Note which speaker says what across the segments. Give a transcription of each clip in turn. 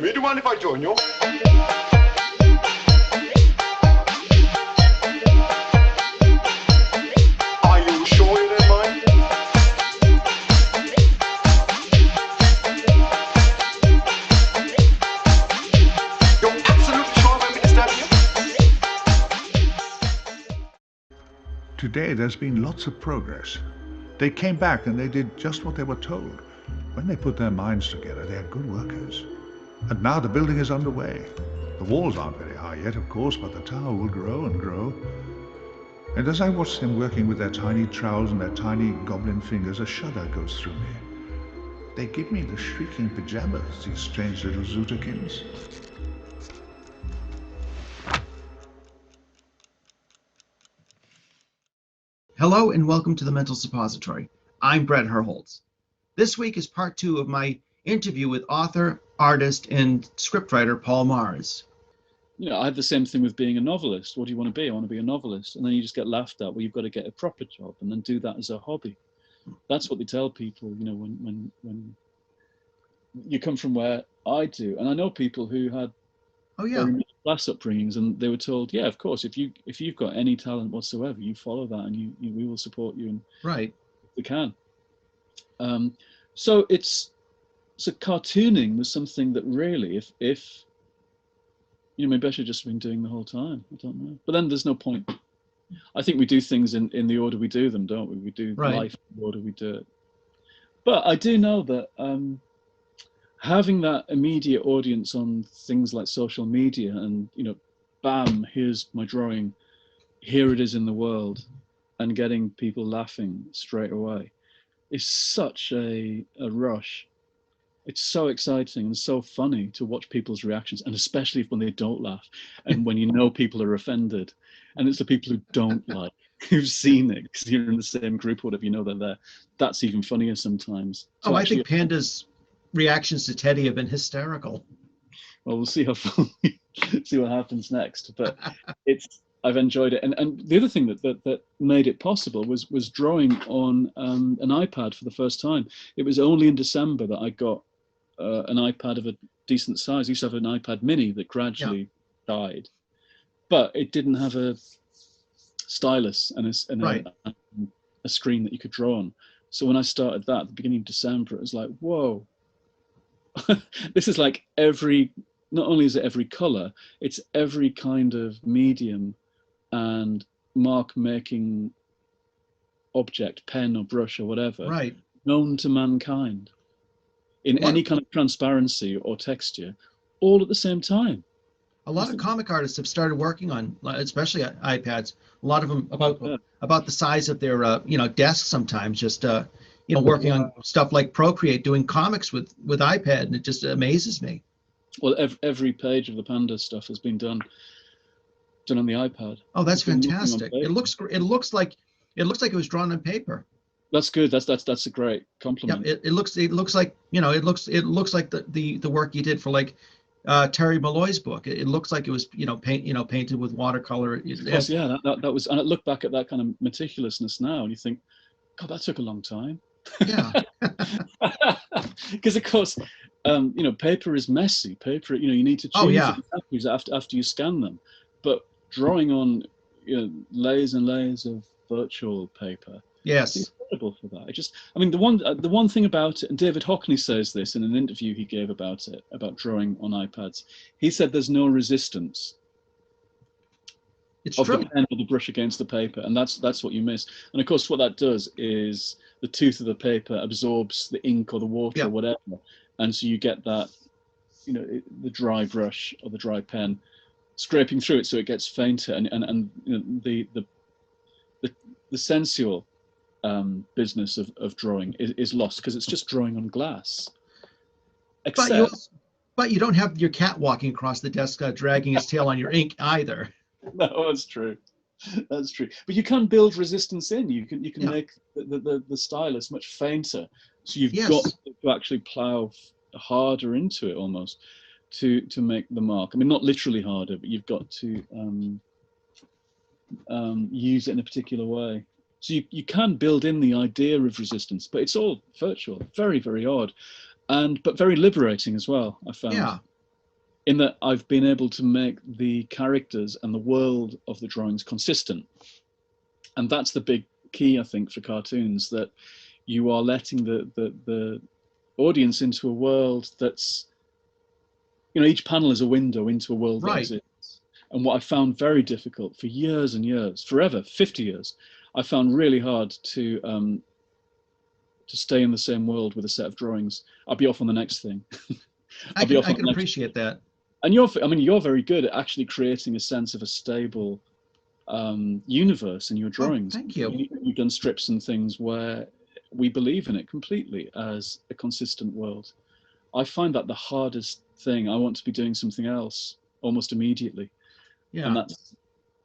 Speaker 1: me. Do you mind if I join you? Are you sure you don't mind? You're absolutely sure I won't be disturbing you?
Speaker 2: Today there's been lots of progress. They came back and they did just what they were told. When they put their minds together, they are good workers. And now the building is underway. The walls aren't very high yet, of course, but the tower will grow and grow. And as I watch them working with their tiny trowels and their tiny goblin fingers, a shudder goes through me. They give me the shrieking pajamas, these strange little Zootakins.
Speaker 3: Hello and welcome to the Mental Suppository. I'm Brett Herholtz. This week is part 2 of my interview with author, artist, and scriptwriter Paul Magrs.
Speaker 4: You know, I had the same thing with being a novelist. What do you want to be? I want to be a novelist. And then you just get laughed at. Well, you've got to get a proper job and then do that as a hobby. That's what they tell people, you know, when you come from where I do. And I know people who had class upbringings, and they were told, yeah, of course, if you've got any talent whatsoever, you follow that, and we will support you, and
Speaker 3: right,
Speaker 4: we can. So cartooning was something that really, if you know, maybe I should have just been doing the whole time. I don't know, but then there's no point. I think we do things in the order we do them, don't we? We do life in the order we do it. But I do know that having that immediate audience on things like social media, and you know, bam, here's my drawing, here it is in the world, and getting people laughing straight away is such a rush. It's so exciting and so funny to watch people's reactions, and especially when they don't laugh, and when you know people are offended, and it's the people who don't like, who've seen it because you're in the same group or whatever, you know they're there. That's even funnier sometimes. So
Speaker 3: I think Panda's reactions to Teddy have been hysterical.
Speaker 4: Well, we'll see see what happens next. But I've enjoyed it, and the other thing that made it possible was drawing on an iPad for the first time. It was only in December that I got an iPad of a decent size. I used to have an iPad mini that gradually died, but it didn't have a stylus and a screen that you could draw on. So when I started that at the beginning of December, it was like, whoa, this is like not only is it every color, it's every kind of medium and mark making object, pen or brush or whatever, known to mankind in any kind of transparency or texture, all at the same time.
Speaker 3: A lot of comic artists have started working on, especially iPads. A lot of them about the size of their desk sometimes, just working on stuff like Procreate, doing comics with iPad, and it just amazes me.
Speaker 4: Well, every page of the Panda stuff has been done on the iPad.
Speaker 3: Oh, that's fantastic! It looks like it was drawn on paper.
Speaker 4: That's good. That's a great compliment.
Speaker 3: Yeah, it looks like like the work you did for like Terry Malloy's book. It looks like it was painted with watercolor.
Speaker 4: Yes, yeah, that was. And I look back at that kind of meticulousness now, and you think, God, that took a long time.
Speaker 3: Yeah.
Speaker 4: Because of course, paper is messy. Paper, you need to choose after you scan them. But drawing on layers and layers of virtual paper.
Speaker 3: Yes.
Speaker 4: It's incredible for that. The one thing about it, and David Hockney says this in an interview he gave about it, about drawing on iPads. He said there's no resistance.
Speaker 3: It's
Speaker 4: of
Speaker 3: true.
Speaker 4: The pen or the brush against the paper, and that's what you miss. And of course, what that does is the tooth of the paper absorbs the ink or the water or whatever, and so you get that, the dry brush or the dry pen scraping through it, so it gets fainter, and the sensual business of drawing is lost because it's just drawing on glass.
Speaker 3: But you don't have your cat walking across the desk dragging his tail on your ink either.
Speaker 4: No, that's true. That's true. But you can build resistance in. You can make the stylus much fainter. So you've got to actually plow harder into it almost to make the mark. I mean, not literally harder, but you've got to use it in a particular way. So you can build in the idea of resistance, but it's all virtual, very, very odd, but very liberating as well, I found.
Speaker 3: Yeah.
Speaker 4: in that I've been able to make the characters and the world of the drawings consistent. And that's the big key, I think, for cartoons, that you are letting the audience into a world that's, each panel is a window into a world that exists. And what I found very difficult for years and years, forever, 50 years, I found really hard to stay in the same world with a set of drawings. I'll be off on the next thing.
Speaker 3: I can appreciate that.
Speaker 4: And you're very good at actually creating a sense of a stable universe in your drawings.
Speaker 3: Oh, thank you.
Speaker 4: You've done strips and things where we believe in it completely as a consistent world. I find that the hardest thing. I want to be doing something else almost immediately.
Speaker 3: Yeah.
Speaker 4: And that's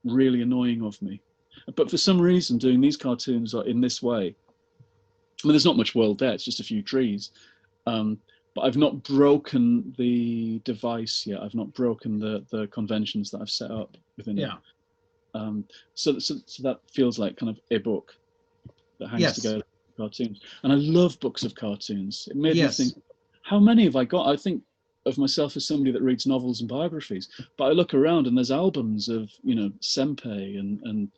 Speaker 4: really annoying of me. But for some reason, doing these cartoons are in this way. I mean, there's not much world there. It's just a few trees. But I've not broken the device yet. I've not broken the conventions that I've set up within it. So that feels like kind of a book that hangs together with cartoons. And I love books of cartoons. It made me think, how many have I got? I think of myself as somebody that reads novels and biographies, but I look around and there's albums of, Senpei and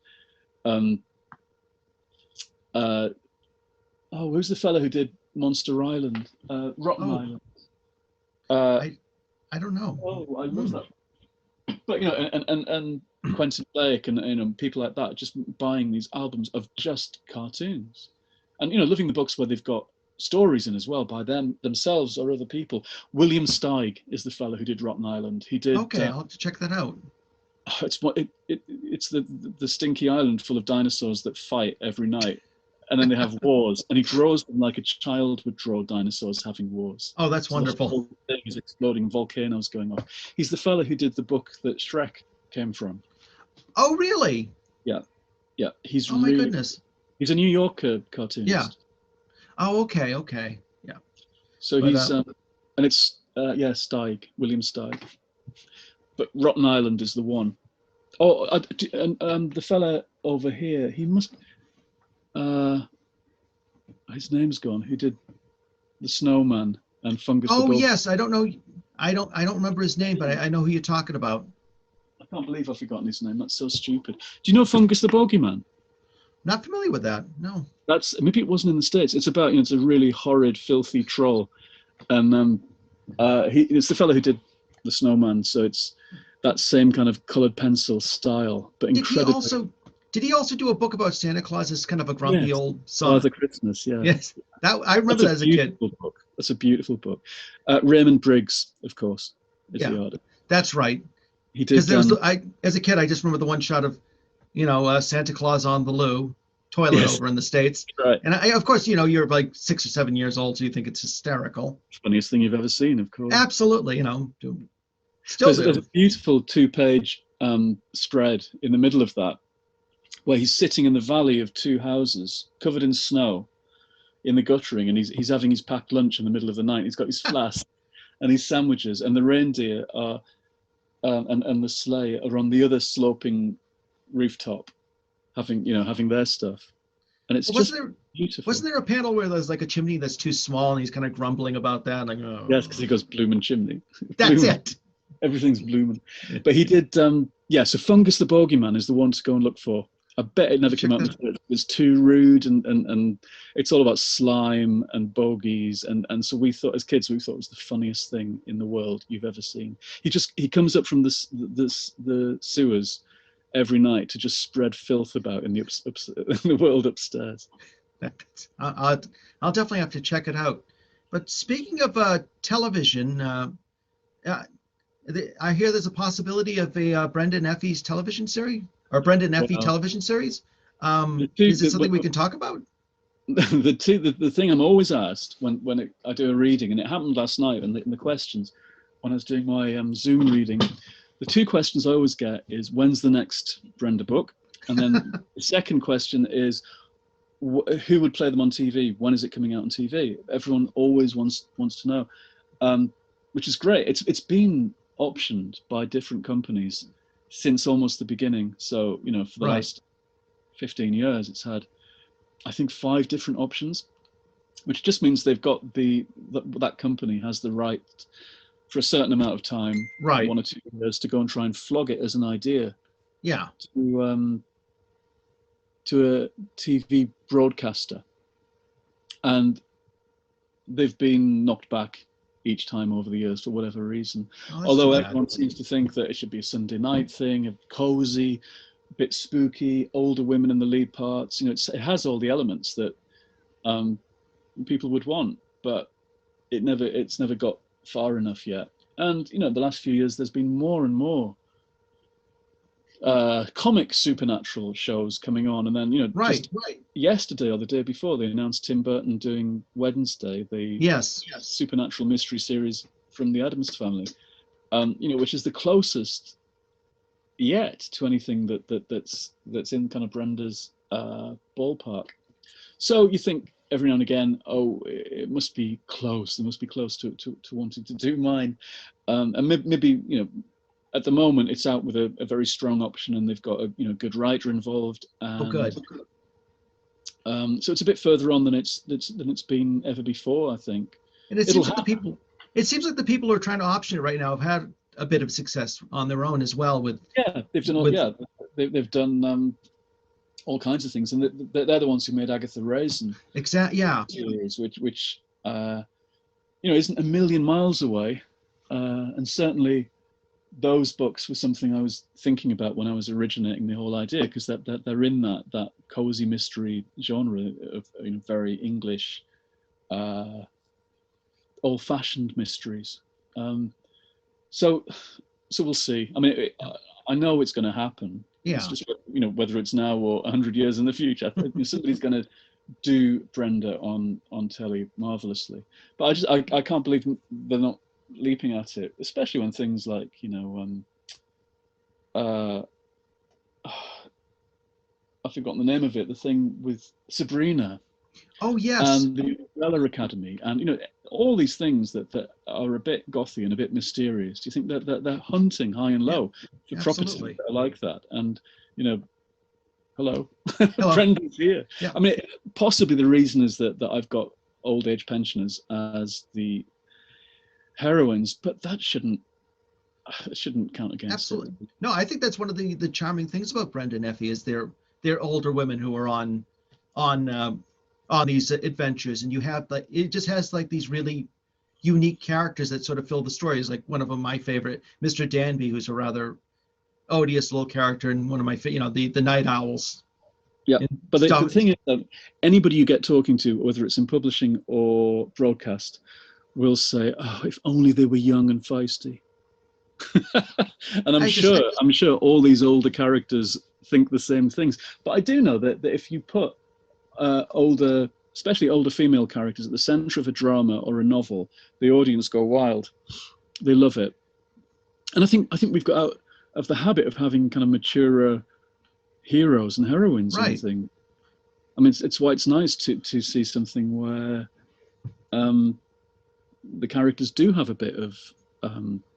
Speaker 4: who's the fellow who did Monster Island, Rotten Island? I
Speaker 3: don't know.
Speaker 4: Oh, I love that. But and Quentin Blake and people like that, just buying these albums of just cartoons, and loving the books where they've got stories in as well by themselves or other people. William Steig is the fellow who did Rotten Island. He did.
Speaker 3: Okay, I'll have to check that out.
Speaker 4: It's the stinky island full of dinosaurs that fight every night. And then they have wars, and he draws them like a child would draw dinosaurs having wars.
Speaker 3: Oh, that's wonderful.
Speaker 4: The whole thing is exploding, volcanoes going off. He's the fellow who did the book that Shrek came from.
Speaker 3: Oh, really?
Speaker 4: Yeah. He's
Speaker 3: my goodness.
Speaker 4: He's a New Yorker cartoonist.
Speaker 3: Yeah. Oh, okay. Yeah.
Speaker 4: So he's and it's Steig, William Steig. But Rotten Island is the one. Oh, and the fella over here, he must. His name's gone. Who did the Snowman and Fungus?
Speaker 3: Oh yes, I don't know. I don't remember his name, but I know who you're talking about.
Speaker 4: I can't believe I've forgotten his name. That's so stupid. Do you know Fungus the Bogeyman?
Speaker 3: Not familiar with that. No.
Speaker 4: Maybe it wasn't in the States. It's about it's a really horrid, filthy troll, and it's the fellow who did the Snowman. So it's that same kind of colored pencil style, but incredible.
Speaker 3: Did he also do a book about Santa Claus as kind of a grumpy old son?
Speaker 4: Father Christmas, yeah.
Speaker 3: Yes, I remember that as a kid.
Speaker 4: Book. That's a beautiful book. Raymond Briggs, of course, is the artist.
Speaker 3: That's right.
Speaker 4: He did.
Speaker 3: As a kid, I just remember the one shot of, Santa Claus on the loo toilet over in the States.
Speaker 4: Right.
Speaker 3: And of course, you're like 6 or 7 years old, so you think it's hysterical.
Speaker 4: Funniest thing you've ever seen, of course.
Speaker 3: Absolutely, still
Speaker 4: There's a beautiful 2-page spread in the middle of that, where he's sitting in the valley of 2 houses covered in snow in the guttering, and he's having his packed lunch in the middle of the night. He's got his flask and his sandwiches, and the reindeer are and the sleigh are on the other sloping rooftop having their stuff. And it's beautiful.
Speaker 3: Wasn't there a panel where there's like a chimney that's too small and he's kind of grumbling about that? Like, oh.
Speaker 4: Yes, because he goes bloomin' chimney.
Speaker 3: That's it.
Speaker 4: Everything's blooming. But he did so Fungus the Bogeyman is the one to go and look for. I bet it never came out. It's too rude, and it's all about slime and bogies, and so we thought as kids it was the funniest thing in the world you've ever seen. He comes up from the sewers every night to just spread filth about in the world upstairs.
Speaker 3: I'll definitely have to check it out. But speaking of television, I hear there's a possibility of a Brendan Effie's television series. Or Brendan Effie television series. Is it something we can talk about?
Speaker 4: The thing I'm always asked when I do a reading, and it happened last night in the questions when I was doing my Zoom reading, the 2 questions I always get is, when's the next Brenda book? And then the second question is, who would play them on TV? When is it coming out on TV? Everyone always wants to know, which is great. It's been optioned by different companies since almost the beginning. So, for the last 15 years, it's had, I think, 5 different options, which just means they've got that company has the right for a certain amount of time,
Speaker 3: Right.
Speaker 4: 1 or 2 years, to go and try and flog it as an idea
Speaker 3: Yeah.
Speaker 4: to a TV broadcaster, and they've been knocked back each time over the years for whatever reason.
Speaker 3: Oh, that's
Speaker 4: Although
Speaker 3: too bad.
Speaker 4: everyone seems to think that it should be a Sunday night thing, a cozy, a bit spooky, older women in the lead parts. It has all the elements that people would want, but it's never got far enough yet. And the last few years, there's been more and more comic supernatural shows coming on, and then
Speaker 3: Right.
Speaker 4: just yesterday or the day before, they announced Tim Burton doing Wednesday, the
Speaker 3: Yes.
Speaker 4: supernatural mystery series from the Addams Family, which is the closest yet to anything that's in kind of Brenda's ballpark. So you think every now and again, oh, it must be close. They must be close to wanting to do mine, and maybe at the moment it's out with a very strong option, and they've got a good writer involved. And,
Speaker 3: Oh, good.
Speaker 4: So it's a bit further on than it's been ever before, I think.
Speaker 3: And it
Speaker 4: It'll
Speaker 3: seems like the people who are trying to option it right now have had a bit of success on their own as well.
Speaker 4: They've done all kinds of things, and they're the ones who made Agatha Raisin.
Speaker 3: Exactly. Yeah.
Speaker 4: Series, which isn't a million miles away, and certainly those books were something I was thinking about when I was originating the whole idea, because that they're in that cozy mystery genre of very English, old-fashioned mysteries. So we'll see. I mean, I know it's going to happen.
Speaker 3: Yeah.
Speaker 4: It's just whether it's now or 100 years in the future. I think somebody's going to do Brenda on telly marvelously. But I can't believe they're not leaping at it, especially when things like I've forgotten the name of it. The thing with Sabrina.
Speaker 3: Oh, yes.
Speaker 4: And the Umbrella Academy, and all these things that are a bit gothy and a bit mysterious. Do you think that they're hunting high and low for properties that are like that? And hello. Brenda's here.
Speaker 3: Yeah.
Speaker 4: I mean, possibly the reason is that I've got old age pensioners as the heroines, but that shouldn't count against
Speaker 3: Absolutely.
Speaker 4: it.
Speaker 3: No, I think that's one of the charming things about Brenda and Effie is they're older women who are on these adventures, and you have it just has these really unique characters that sort of fill the stories. Like one of them, my favorite, Mr. Danby, who's a rather odious little character, and one of my the night owls.
Speaker 4: Yeah, but the thing is that anybody you get talking to, whether it's in publishing or broadcast, will say, "Oh, if only they were young and feisty." And I'm sure all these older characters think the same things. But I do know that if you put especially older female characters at the center of a drama or a novel, the audience go wild. They love it. And I think we've got out of the habit of having kind of maturer heroes and heroines.
Speaker 3: Right.
Speaker 4: And thing. I mean, it's why it's nice to see something where the characters do have a bit of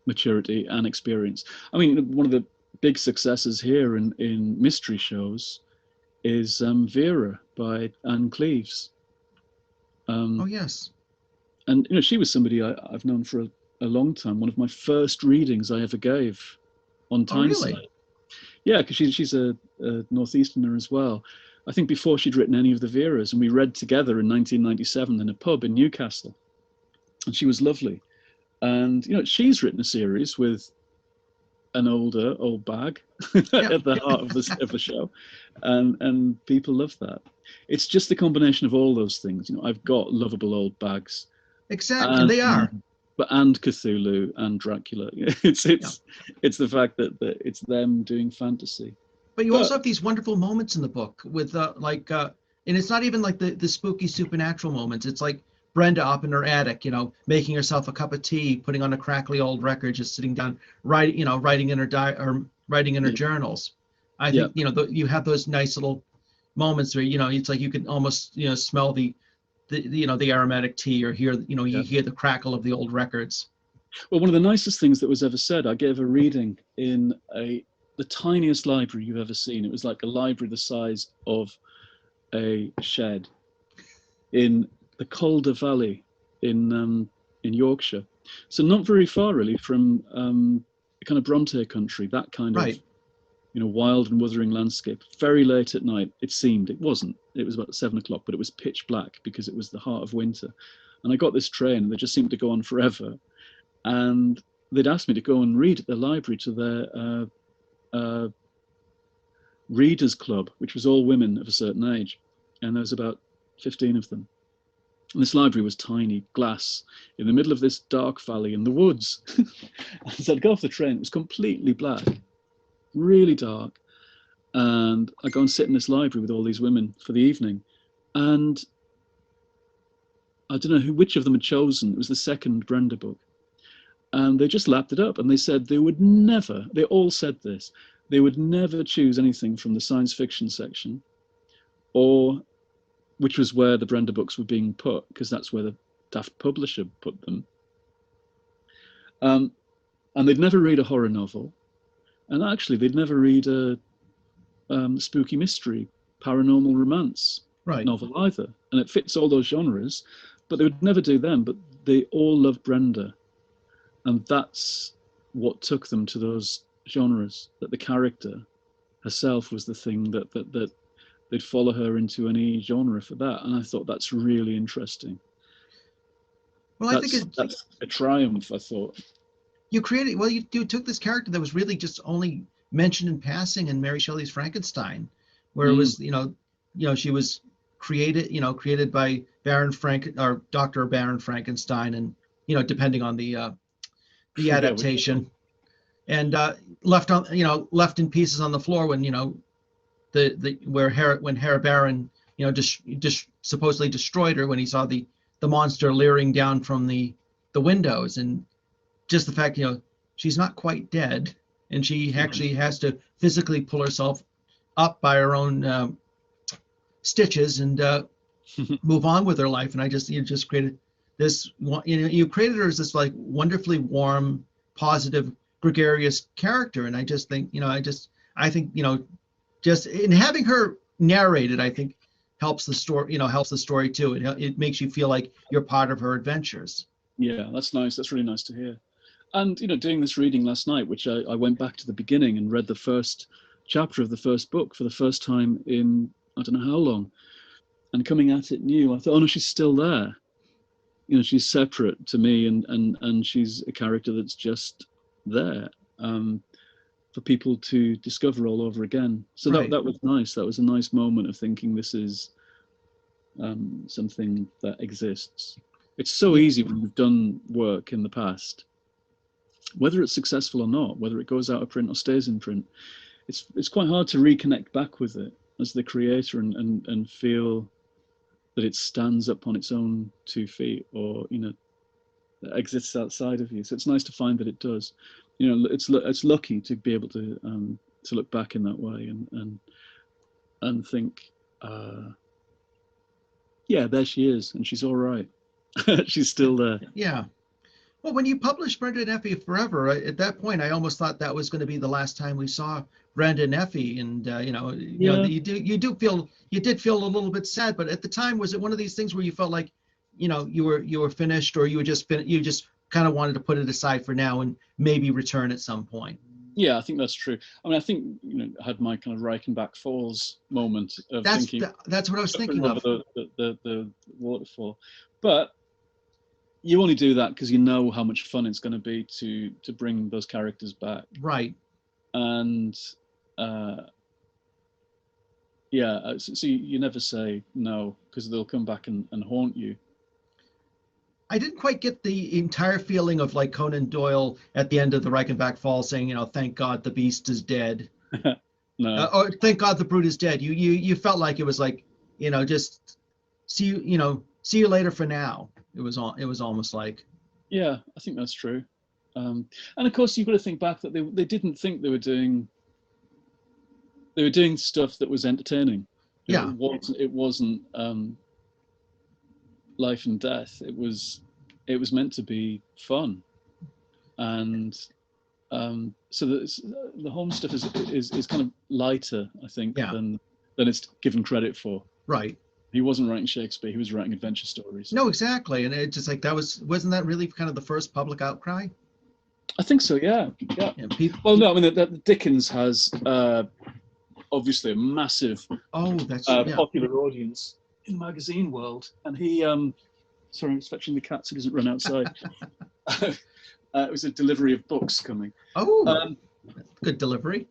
Speaker 4: maturity and experience. I mean, one of the big successes here in mystery shows is Vera by Anne Cleeves.
Speaker 3: Oh, yes.
Speaker 4: And she was somebody I've known for a long time. One of my first readings I ever gave on Tyneside.
Speaker 3: Oh, really?
Speaker 4: Yeah, because she's a Northeasterner as well. I think before she'd written any of the Veras, and we read together in 1997 in a pub in Newcastle, and she was lovely. And she's written a series with an old bag at the heart of the show, and people love that. It's just the combination of all those things. I've got lovable old bags.
Speaker 3: Exactly, and they are.
Speaker 4: And Cthulhu and Dracula. It's the fact that it's them doing fantasy.
Speaker 3: But you also have these wonderful moments in the book with and it's not even like the spooky supernatural moments. It's like Brenda up in her attic, making herself a cup of tea, putting on a crackly old record, just sitting down, writing in her writing in her journals. I think you have those nice little moments where it's like you can almost smell the aromatic tea, or hear you hear the crackle of the old records.
Speaker 4: Well, one of the nicest things that was ever said, I gave a reading in the tiniest library you've ever seen. It was like a library the size of a shed in the Calder Valley in Yorkshire. So not very far really from kind of Bronte country, that kind of,
Speaker 3: Right.
Speaker 4: wild and wuthering landscape. Very late at night, it seemed. It wasn't. It was about 7 o'clock, but it was pitch black because it was the heart of winter. And I got this train, and they just seemed to go on forever. And they'd asked me to go and read at the library to their readers club, which was all women of a certain age. And there was about 15 of them. And this library was tiny, glass, in the middle of this dark valley in the woods. And so I'd go off the train, it was completely black, really dark. And I go and sit in this library with all these women for the evening. And I don't know which of them had chosen. It was the second Brenda book. And they just lapped it up, and they said they would never, they all said this, they would never choose anything from the science fiction section, or which was where the Brenda books were being put, because that's where the daft publisher put them. And they'd never read a horror novel. And actually, they'd never read a spooky mystery, paranormal romance novel either. And it fits all those genres, but they would never do them. But they all love Brenda. And that's what took them to those genres, that the character herself was the thing that they'd follow her into any genre for that. And I thought that's really interesting.
Speaker 3: Well, I think
Speaker 4: that's a triumph, I thought.
Speaker 3: You created, well, you took this character that was really just only mentioned in passing in Mary Shelley's Frankenstein, where it was, she was created by Dr. Baron Frankenstein, and, depending on the adaptation, and left in pieces on the floor when, when Herr Baron, just supposedly destroyed her when he saw the monster leering down from the windows. And just the fact, she's not quite dead, and she actually has to physically pull herself up by her own stitches and move on with her life. And you just created this, you created her as this like wonderfully warm, positive, gregarious character. And I just think, I think, just in having her narrated, I think helps the story too. It makes you feel like you're part of her adventures.
Speaker 4: Yeah, that's nice. That's really nice to hear. And, doing this reading last night, which I went back to the beginning and read the first chapter of the first book for the first time in, I don't know how long, and coming at it new, I thought, oh no, she's still there. She's separate to me, and she's a character that's just there for people to discover all over again. So that was nice. That was a nice moment of thinking this is something that exists. It's so easy when you've done work in the past, whether it's successful or not, whether it goes out of print or stays in print, it's quite hard to reconnect back with it as the creator and feel that it stands up on its own 2 feet, or that exists outside of you. So it's nice to find that it does. It's lucky to be able to look back in that way and think, yeah, there she is, and she's all right. She's still there.
Speaker 3: Yeah. Well, when you published Brenda and Effie Forever, at that point, I almost thought that was going to be the last time we saw Brenda and Effie, and you did feel a little bit sad. But at the time, was it one of these things where you felt like, you were finished, or you just kind of wanted to put it aside for now and maybe return at some point?
Speaker 4: Yeah, I think that's true. I mean, I think I had my kind of Reichenbach Falls moment of thinking.
Speaker 3: That's what I was thinking of.
Speaker 4: The waterfall, but you only do that because you know how much fun it's going to be to bring those characters back. Right. And so you never say no, because they'll come back and haunt you.
Speaker 3: I didn't quite get the entire feeling of like Conan Doyle at the end of the Reichenbach Falls saying, thank God the beast is dead.
Speaker 4: No.
Speaker 3: Or thank God the brute is dead. You felt like it was like, just see you later for now. It was almost like.
Speaker 4: Yeah, I think that's true. And of course, you've got to think back that they didn't think they were doing stuff that was entertaining.
Speaker 3: Yeah.
Speaker 4: It wasn't life and death. It was meant to be fun, and so the home stuff is kind of lighter, I think, than it's given credit for.
Speaker 3: Right.
Speaker 4: He wasn't writing Shakespeare. He was writing adventure stories.
Speaker 3: No, exactly. And it just like wasn't that really kind of the first public outcry?
Speaker 4: I think so. Yeah. Yeah.
Speaker 3: And people.
Speaker 4: Well, no, I mean, Dickens has obviously a massive
Speaker 3: That's
Speaker 4: popular audience in the magazine world, and he. Sorry, I'm fetching the cat so he doesn't run outside. It was a delivery of books coming.
Speaker 3: Good delivery.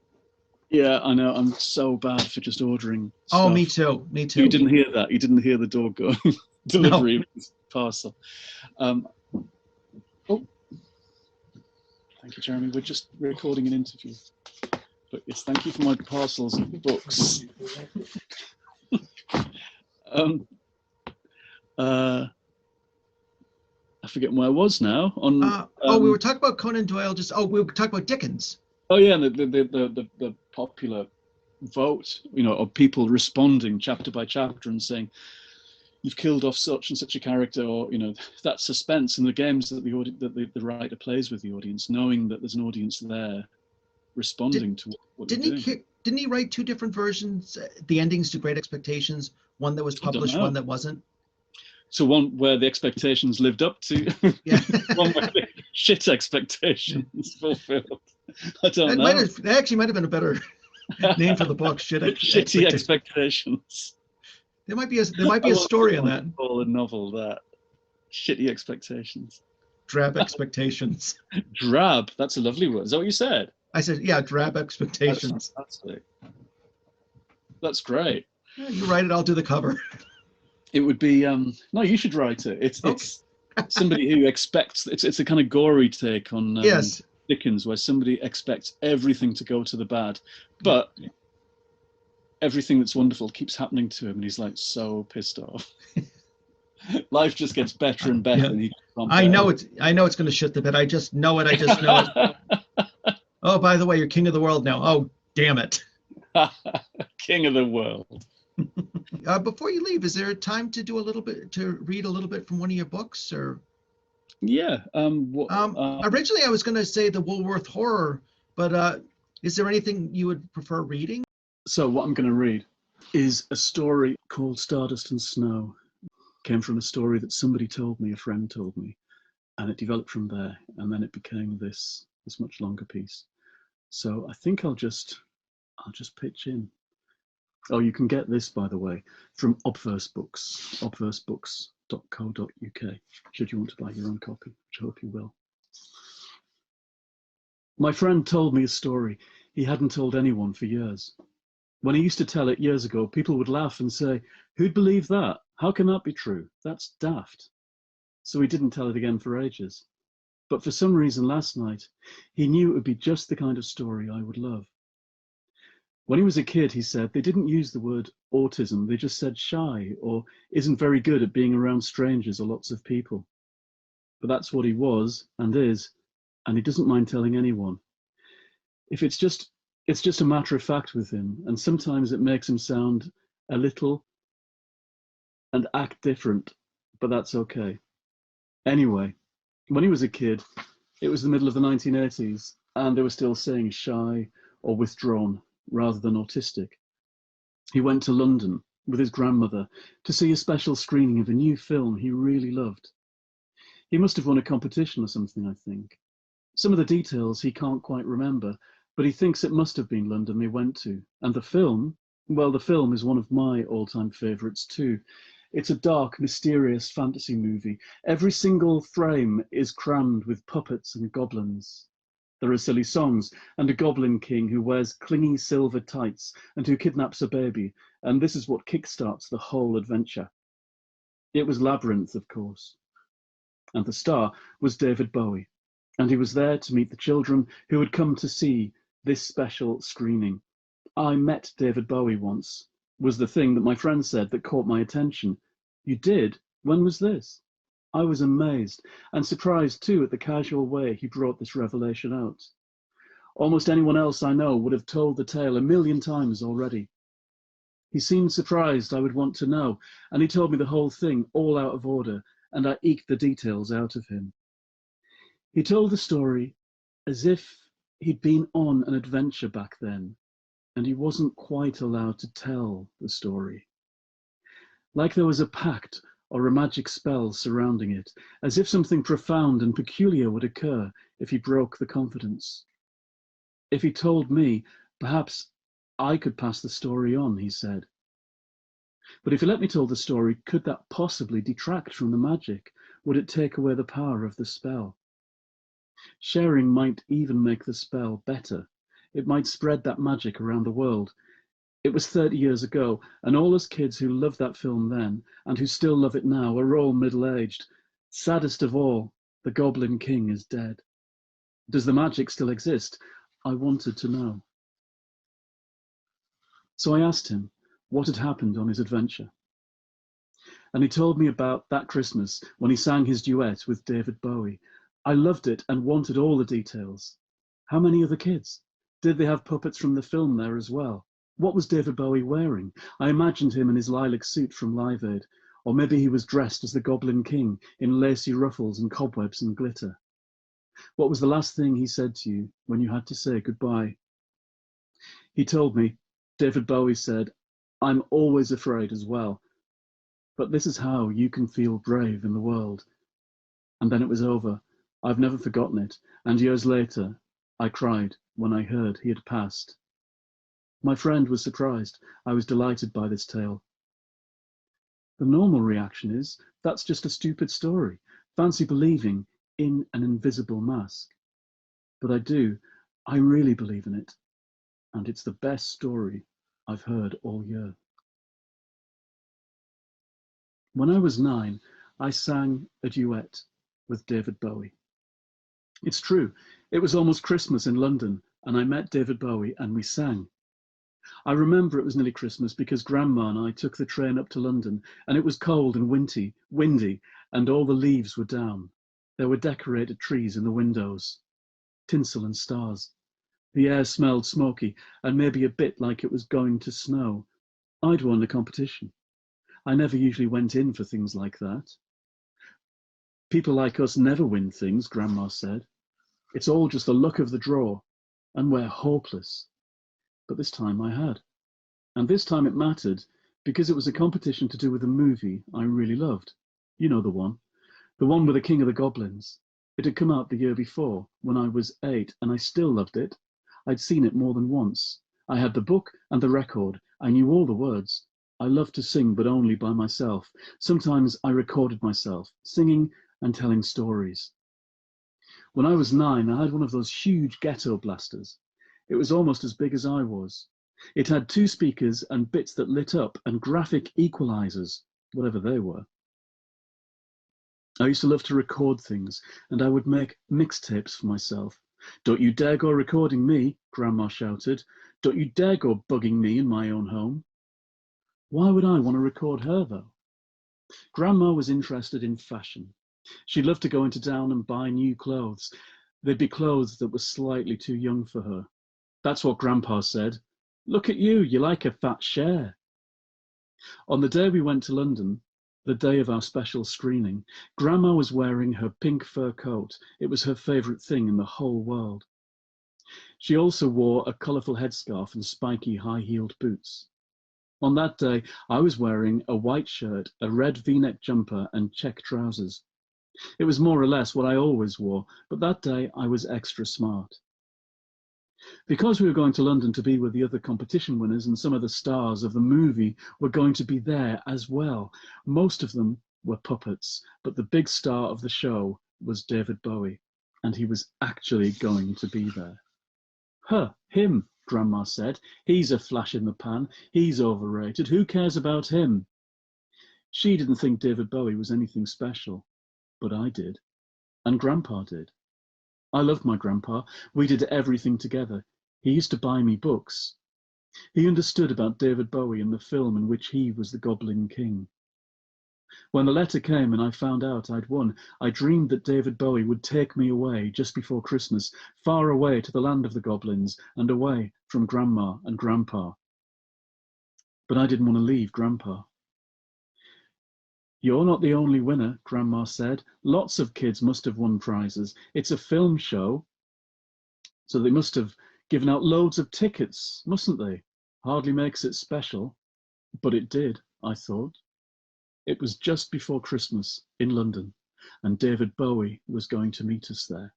Speaker 4: Yeah, I know. I'm so bad for just ordering stuff.
Speaker 3: Oh, me too. Me too.
Speaker 4: You didn't hear that. You didn't hear the door going. Delivery of this parcel. Oh, thank you, Jeremy. We're just recording an interview. But yes, thank you for my parcels of books. I forget where I was now.
Speaker 3: We were talking about Conan Doyle. We were talking about Dickens.
Speaker 4: Oh yeah, and the popular vote, of people responding chapter by chapter and saying, "You've killed off such and such a character," or that suspense in the games that the writer plays with the audience, knowing that there's an audience there responding to what they're doing.
Speaker 3: Didn't he write two different versions? The endings to Great Expectations, one that was published, one that wasn't.
Speaker 4: So one where the expectations lived up to, one where the shit expectations fulfilled. I don't know.
Speaker 3: That actually might have been a better name for the book.
Speaker 4: Shitty expectations.
Speaker 3: There might be a story in that.
Speaker 4: Call a novel that. Shitty expectations.
Speaker 3: Drab expectations.
Speaker 4: Drab. That's a lovely word. Is that what you said?
Speaker 3: I said, yeah, drab expectations.
Speaker 4: That's fantastic. That's great.
Speaker 3: Yeah, you write it. I'll do the cover.
Speaker 4: It would be no. You should write it. It's somebody who expects. It's a kind of gory take on Dickens, where somebody expects everything to go to the bad, but everything that's wonderful keeps happening to him, and he's like so pissed off. Life just gets better and better. And I know it's going to shit the bed. I just know it. Oh, by the way, you're king of the world now. Oh, damn it. King of the world.
Speaker 3: Before you leave, is there time to read a little bit from one of your books, or?
Speaker 4: Yeah.
Speaker 3: Originally, I was going to say the Woolworth Horror, but is there anything you would prefer reading?
Speaker 4: So what I'm going to read is a story called Stardust and Snow. It came from a story that somebody told me, a friend told me, and it developed from there, and then it became this much longer piece. So I think I'll just pitch in. Oh, you can get this, by the way, from Obverse Books, obversebooks.co.uk, should you want to buy your own copy, which I hope you will. My friend told me a story he hadn't told anyone for years. When he used to tell it years ago, people would laugh and say, "Who'd believe that? How can that be true? That's daft." So he didn't tell it again for ages. But for some reason last night, he knew it would be just the kind of story I would love. When he was a kid, he said, they didn't use the word autism, they just said shy or isn't very good at being around strangers or lots of people. But that's what he was and is, and he doesn't mind telling anyone. It's just a matter of fact with him, and sometimes it makes him sound a little and act different, but that's okay. Anyway, when he was a kid, it was the middle of the 1980s, and they were still saying shy or withdrawn rather than autistic. He went to London with his grandmother to see a special screening of a new film he really loved. He must have won a competition or something, I think. Some of the details he can't quite remember, but he thinks it must have been London they went to. And the film, well, the film is one of my all-time favourites too. It's a dark, mysterious fantasy movie. Every single frame is crammed with puppets and goblins. There are silly songs and a goblin king who wears clingy silver tights and who kidnaps a baby, and this is what kickstarts the whole adventure. It was Labyrinth, of course. And the star was David Bowie, and he was there to meet the children who had come to see this special screening. I met David Bowie once, was the thing that my friend said that caught my attention. You did? When was this? I was amazed and surprised too at the casual way he brought this revelation out. Almost anyone else I know would have told the tale a million times already. He seemed surprised I would want to know, and he told me the whole thing all out of order, and I eked the details out of him. He told the story as if he'd been on an adventure back then, and he wasn't quite allowed to tell the story. like there was a pact or a magic spell surrounding it, as if something profound and peculiar would occur if he broke the confidence. If he told me, perhaps I could pass the story on, he said. But if he let me tell the story, could that possibly detract from the magic? Would it take away the power of the spell? Sharing might even make the spell better. It might spread that magic around the world. It was 30 years ago, and all us kids who loved that film then, and who still love it now, are all middle-aged. Saddest of all, the Goblin King is dead. Does the magic still exist? I wanted to know. So I asked him what had happened on his adventure. And he told me about that Christmas when he sang his duet with David Bowie. I loved it and wanted all the details. How many other kids? Did they have puppets from the film there as well? What was David Bowie wearing? I imagined him in his lilac suit from Live Aid, or maybe he was dressed as the Goblin King in lacy ruffles and cobwebs and glitter. What was the last thing he said to you when you had to say goodbye? He told me, David Bowie said, I'm always afraid as well, but this is how you can feel brave in the world. And then it was over. I've never forgotten it, and years later, I cried when I heard he had passed. My friend was surprised. I was delighted by this tale. The normal reaction is, that's just a stupid story. Fancy believing in an invisible mask. But I really believe in it. And it's the best story I've heard all year. When I was 9, I sang a duet with David Bowie. It's true, it was almost Christmas in London, and I met David Bowie and we sang. I remember it was nearly Christmas because Grandma and I took the train up to London, and it was cold and windy, and all the leaves were down. There were decorated trees in the windows, tinsel and stars. The air smelled smoky and maybe a bit like it was going to snow. I'd won the competition. I never usually went in for things like that. People like us never win things, Grandma said. It's all just the luck of the draw, and we're hopeless. But this time I had. And this time it mattered because it was a competition to do with a movie I really loved. You know the one with the King of the Goblins. It had come out the year before when I was 8, and I still loved it. I'd seen it more than once. I had the book and the record. I knew all the words. I loved to sing, but only by myself. Sometimes I recorded myself, singing and telling stories. When I was 9, I had one of those huge ghetto blasters. It was almost as big as I was. It had 2 speakers and bits that lit up and graphic equalizers, whatever they were. I used to love to record things, and I would make mixtapes for myself. Don't you dare go recording me, Grandma shouted. Don't you dare go bugging me in my own home. Why would I want to record her, though? Grandma was interested in fashion. She loved to go into town and buy new clothes. They'd be clothes that were slightly too young for her. That's what Grandpa said. Look at you, you like a fat share. On the day we went to London, the day of our special screening, Grandma was wearing her pink fur coat. It was her favourite thing in the whole world. She also wore a colourful headscarf and spiky high-heeled boots. On that day, I was wearing a white shirt, a red V-neck jumper and check trousers. It was more or less what I always wore, but that day I was extra smart. Because we were going to London to be with the other competition winners and some of the stars of the movie were going to be there as well. Most of them were puppets, but the big star of the show was David Bowie, and he was actually going to be there. Him, Grandma said. He's a flash in the pan. He's overrated. Who cares about him? She didn't think David Bowie was anything special, but I did, and Grandpa did. I loved my grandpa. We did everything together. He used to buy me books. He understood about David Bowie and the film in which he was the Goblin King. When the letter came and I found out I'd won, I dreamed that David Bowie would take me away just before Christmas, far away to the land of the goblins and away from Grandma and Grandpa. But I didn't want to leave Grandpa. You're not the only winner, Grandma said. Lots of kids must have won prizes. It's a film show, so they must have given out loads of tickets, mustn't they? Hardly makes it special. But it did, I thought. It was just before Christmas in London, and David Bowie was going to meet us there.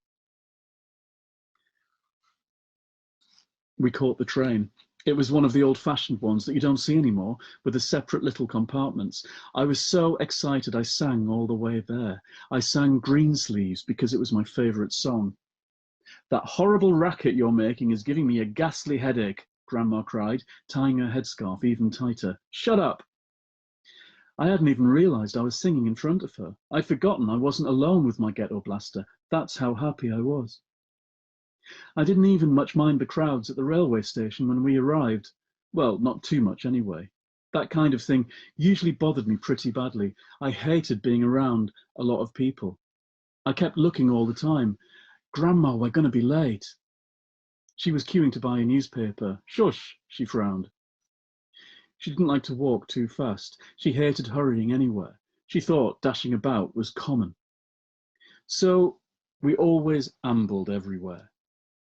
Speaker 4: We caught the train. It was one of the old-fashioned ones that you don't see anymore, with the separate little compartments. I was so excited I sang all the way there. I sang Greensleeves because it was my favourite song. "That horrible racket you're making is giving me a ghastly headache," Grandma cried, tying her headscarf even tighter. "Shut up!" I hadn't even realised I was singing in front of her. I'd forgotten I wasn't alone with my ghetto blaster. That's how happy I was. I didn't even much mind the crowds at the railway station when we arrived. Well, not too much anyway. That kind of thing usually bothered me pretty badly. I hated being around a lot of people. I kept looking all the time. "Grandma, we're going to be late." She was queuing to buy a newspaper. "Shush," she frowned. She didn't like to walk too fast. She hated hurrying anywhere. She thought dashing about was common. So we always ambled everywhere.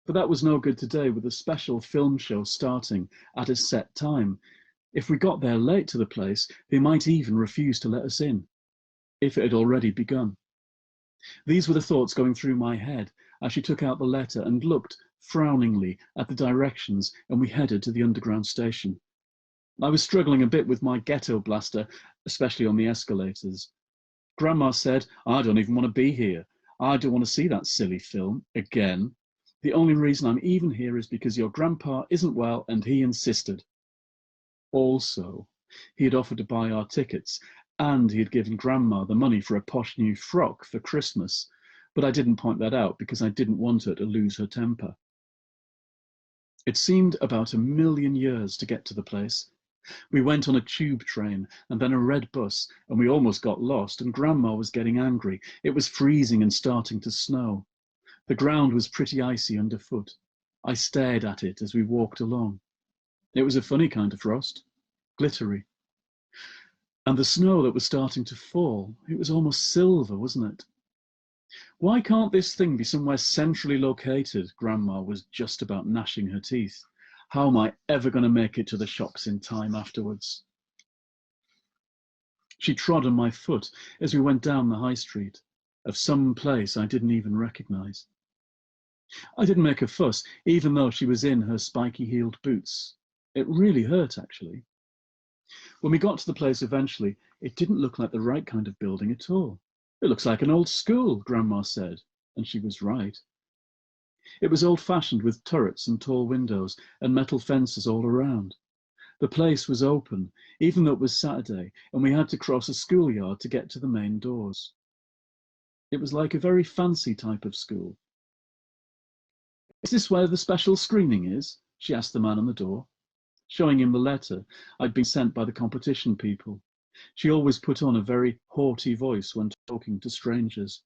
Speaker 4: But that was no good today with a special film show starting at a set time. If we got there late to the place, they might even refuse to let us in, if it had already begun. These were the thoughts going through my head as she took out the letter and looked frowningly at the directions, and we headed to the underground station. I was struggling a bit with my ghetto blaster, especially on the escalators. Grandma said, "I don't even want to be here. I don't want to see that silly film again. The only reason I'm even here is because your grandpa isn't well and he insisted." Also, he had offered to buy our tickets, and he had given Grandma the money for a posh new frock for Christmas, but I didn't point that out because I didn't want her to lose her temper. It seemed about 1,000,000 years to get to the place. We went on a tube train and then a red bus, and we almost got lost, and Grandma was getting angry. It was freezing and starting to snow. The ground was pretty icy underfoot. I stared at it as we walked along. It was a funny kind of frost, glittery. And the snow that was starting to fall, it was almost silver, wasn't it? "Why can't this thing be somewhere centrally located?" Grandma was just about gnashing her teeth. "How am I ever going to make it to the shops in time afterwards?" She trod on my foot as we went down the high street, of some place I didn't even recognise. I didn't make a fuss, even though she was in her spiky-heeled boots. It really hurt, actually. When we got to the place eventually, it didn't look like the right kind of building at all. "It looks like an old school," Grandma said, and she was right. It was old-fashioned with turrets and tall windows and metal fences all around. The place was open, even though it was Saturday, and we had to cross a schoolyard to get to the main doors. It was like a very fancy type of school. "Is this where the special screening is?" she asked the man on the door, showing him the letter I'd been sent by the competition people. She always put on a very haughty voice when talking to strangers.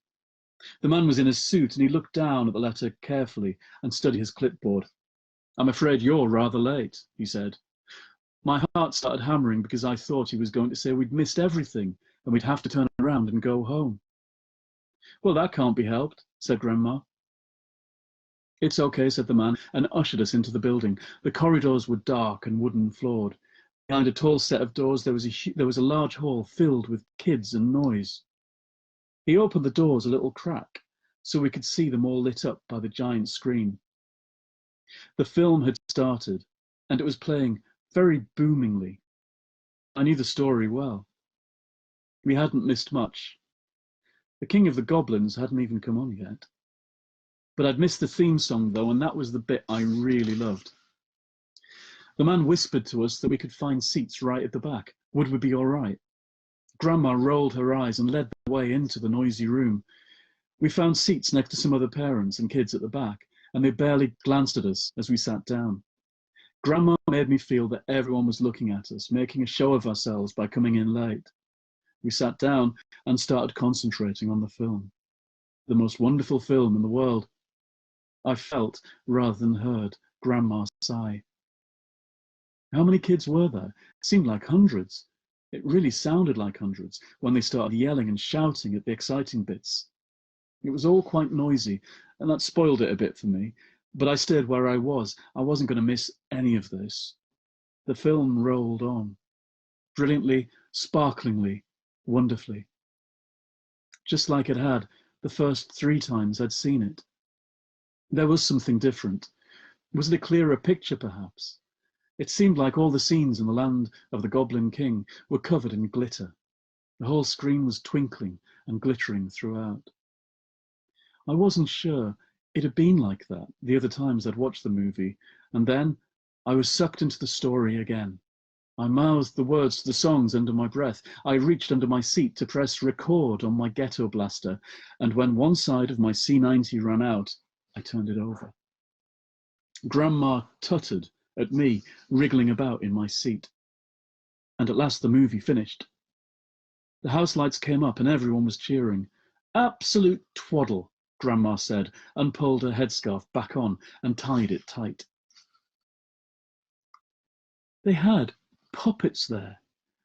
Speaker 4: The man was in a suit, and he looked down at the letter carefully and studied his clipboard. "I'm afraid you're rather late," he said. My heart started hammering because I thought he was going to say we'd missed everything and we'd have to turn around and go home. "Well, that can't be helped," said Grandma. "It's okay," said the man, and ushered us into the building. The corridors were dark and wooden floored. Behind a tall set of doors there was a large hall filled with kids and noise. He opened the doors a little crack so we could see them all lit up by the giant screen. The film had started, and it was playing very boomingly. I knew the story well. We hadn't missed much. The King of the Goblins hadn't even come on yet. But I'd missed the theme song, though, and that was the bit I really loved. The man whispered to us that we could find seats right at the back. Would we be all right? Grandma rolled her eyes and led the way into the noisy room. We found seats next to some other parents and kids at the back, and they barely glanced at us as we sat down. Grandma made me feel that everyone was looking at us, making a show of ourselves by coming in late. We sat down and started concentrating on the film. The most wonderful film in the world. I felt, rather than heard, Grandma sigh. How many kids were there? It seemed like hundreds. It really sounded like hundreds when they started yelling and shouting at the exciting bits. It was all quite noisy, and that spoiled it a bit for me, but I stayed where I was. I wasn't going to miss any of this. The film rolled on. Brilliantly, sparklingly, wonderfully, just like it had the first 3 times I'd seen it. There was something different. Was it a clearer picture, perhaps? It seemed like all the scenes in the land of the Goblin King were covered in glitter. The whole screen was twinkling and glittering throughout. I wasn't sure it had been like that the other times I'd watched the movie, and then I was sucked into the story again. I mouthed the words to the songs under my breath. I reached under my seat to press record on my ghetto blaster, and when one side of my C90 ran out, I turned it over. Grandma tutted at me, wriggling about in my seat. And at last the movie finished. The house lights came up and everyone was cheering. Absolute twaddle, Grandma said, and pulled her headscarf back on and tied it tight. They had puppets there,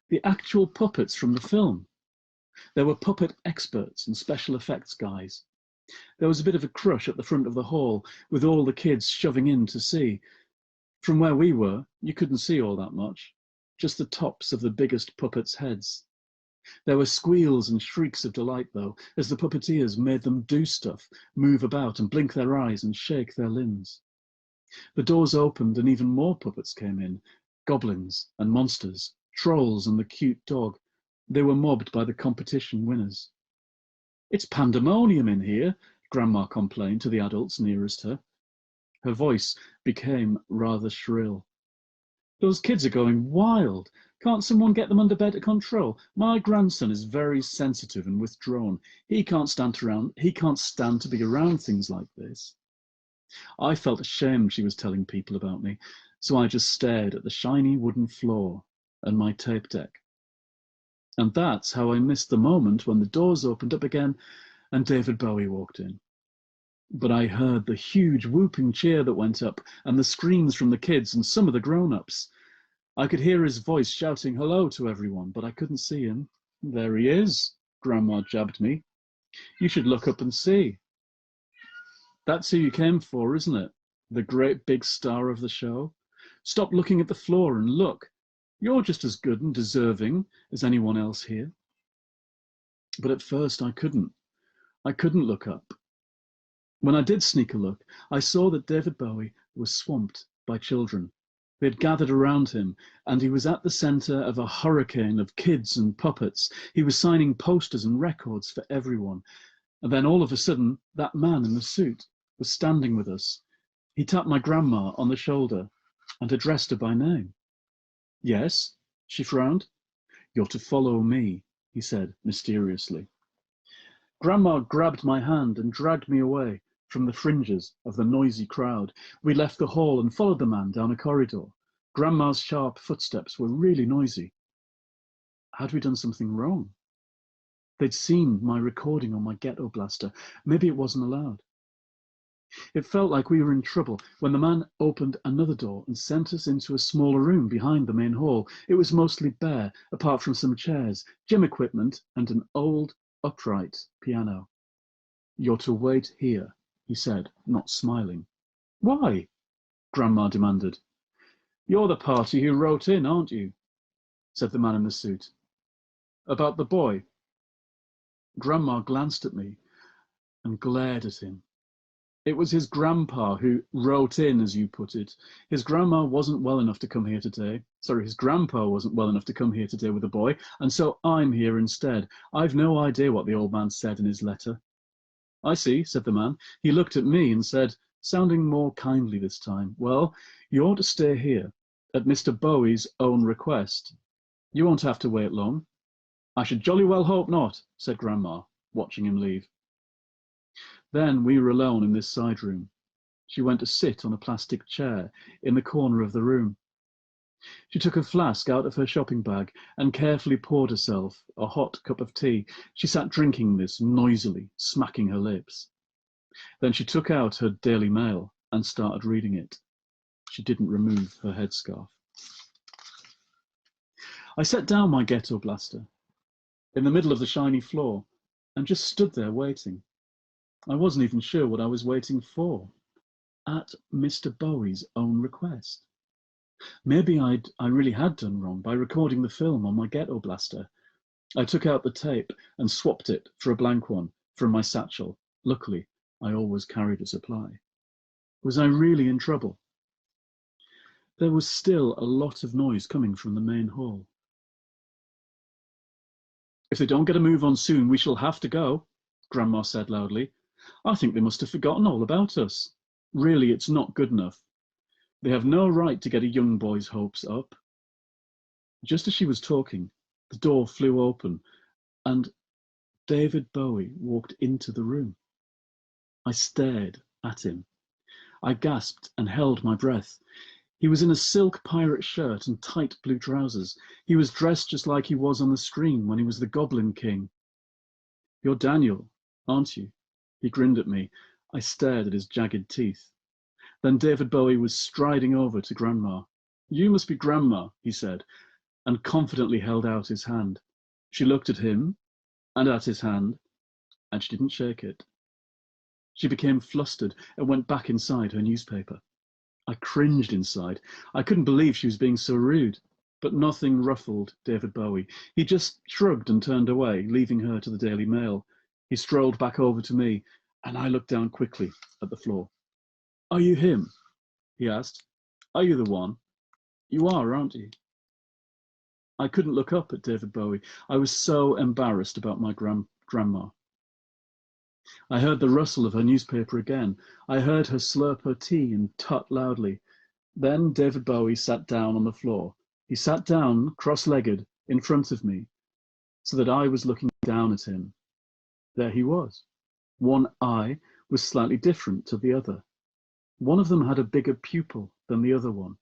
Speaker 4: the actual puppets from the film. There were puppet experts and special effects guys. There was a bit of a crush at the front of the hall, with all the kids shoving in to see. From where we were, you couldn't see all that much, just the tops of the biggest puppets' heads. There were squeals and shrieks of delight, though, as the puppeteers made them do stuff, move about and blink their eyes and shake their limbs. The doors opened and even more puppets came in, goblins and monsters, trolls and the cute dog. They were mobbed by the competition winners. "It's pandemonium in here," Grandma complained to the adults nearest her. Her voice became rather shrill. "Those kids are going wild. Can't someone get them under better control? My grandson is very sensitive and withdrawn. He can't stand to be around things like this." I felt ashamed she was telling people about me, so I just stared at the shiny wooden floor and my tape deck. And that's how I missed the moment when the doors opened up again and David Bowie walked in. But I heard the huge whooping cheer that went up and the screams from the kids and some of the grown-ups. I could hear his voice shouting hello to everyone, but I couldn't see him. "There he is," Grandma jabbed me. "You should look up and see. That's who you came for, isn't it? The great big star of the show. Stop looking at the floor and look. You're just as good and deserving as anyone else here." But at first I couldn't. I couldn't look up. When I did sneak a look, I saw that David Bowie was swamped by children. They had gathered around him, and he was at the center of a hurricane of kids and puppets. He was signing posters and records for everyone. And then all of a sudden, that man in the suit was standing with us. He tapped my grandma on the shoulder and addressed her by name. "Yes?" she frowned. "You're to follow me," he said mysteriously. Grandma grabbed my hand and dragged me away from the fringes of the noisy crowd. We left the hall and followed the man down a corridor. Grandma's sharp footsteps were really noisy. Had we done something wrong? They'd seen my recording on my ghetto blaster. Maybe it wasn't allowed. It felt like we were in trouble when the man opened another door and sent us into a smaller room behind the main hall. It was mostly bare, apart from some chairs, gym equipment, and an old, upright piano. "You're to wait here," he said, not smiling. "Why?" Grandma demanded. "You're the party who wrote in, aren't you?" said the man in the suit. "About the boy?" Grandma glanced at me and glared at him. It was his grandpa who wrote in, as you put it. His grandma wasn't well enough to come here today. His grandpa wasn't well enough to come here today with the boy, and so I'm here instead. I've no idea what the old man said in his letter. "I see," said the man. He looked at me and said, sounding more kindly this time, "Well, you ought to stay here, at Mr. Bowie's own request. You won't have to wait long." "I should jolly well hope not," said Grandma, watching him leave. Then we were alone in this side room. She went to sit on a plastic chair in the corner of the room. She took a flask out of her shopping bag and carefully poured herself a hot cup of tea. She sat drinking this noisily, smacking her lips. Then she took out her Daily Mail and started reading it. She didn't remove her headscarf. I set down my ghetto blaster in the middle of the shiny floor and just stood there waiting. I wasn't even sure what I was waiting for. At Mr. Bowie's own request. Maybe I really had done wrong by recording the film on my ghetto blaster. I took out the tape and swapped it for a blank one from my satchel. Luckily, I always carried a supply. Was I really in trouble? There was still a lot of noise coming from the main hall. "If they don't get a move on soon, we shall have to go," Grandma said loudly. "I think they must have forgotten all about us. Really, it's not good enough. They have no right to get a young boy's hopes up." Just as she was talking, the door flew open and David Bowie walked into the room. I stared at him. I gasped and held my breath. He was in a silk pirate shirt and tight blue trousers. He was dressed just like he was on the screen when he was the Goblin King. "You're Daniel, aren't you?" He grinned at me. I stared at his jagged teeth. Then David Bowie was striding over to Grandma. "You must be Grandma," he said, and confidently held out his hand. She looked at him and at his hand, and she didn't shake it. She became flustered and went back inside her newspaper. I cringed inside. I couldn't believe she was being so rude. But nothing ruffled David Bowie. He just shrugged and turned away, leaving her to the Daily Mail. He strolled back over to me, and I looked down quickly at the floor. "Are you him?" he asked. "Are you the one? You are, aren't you?" I couldn't look up at David Bowie. I was so embarrassed about my grandma. I heard the rustle of her newspaper again. I heard her slurp her tea and tut loudly. Then David Bowie sat down on the floor. He sat down, cross-legged, in front of me, so that I was looking down at him. There he was. One eye was slightly different to the other. One of them had a bigger pupil than the other one.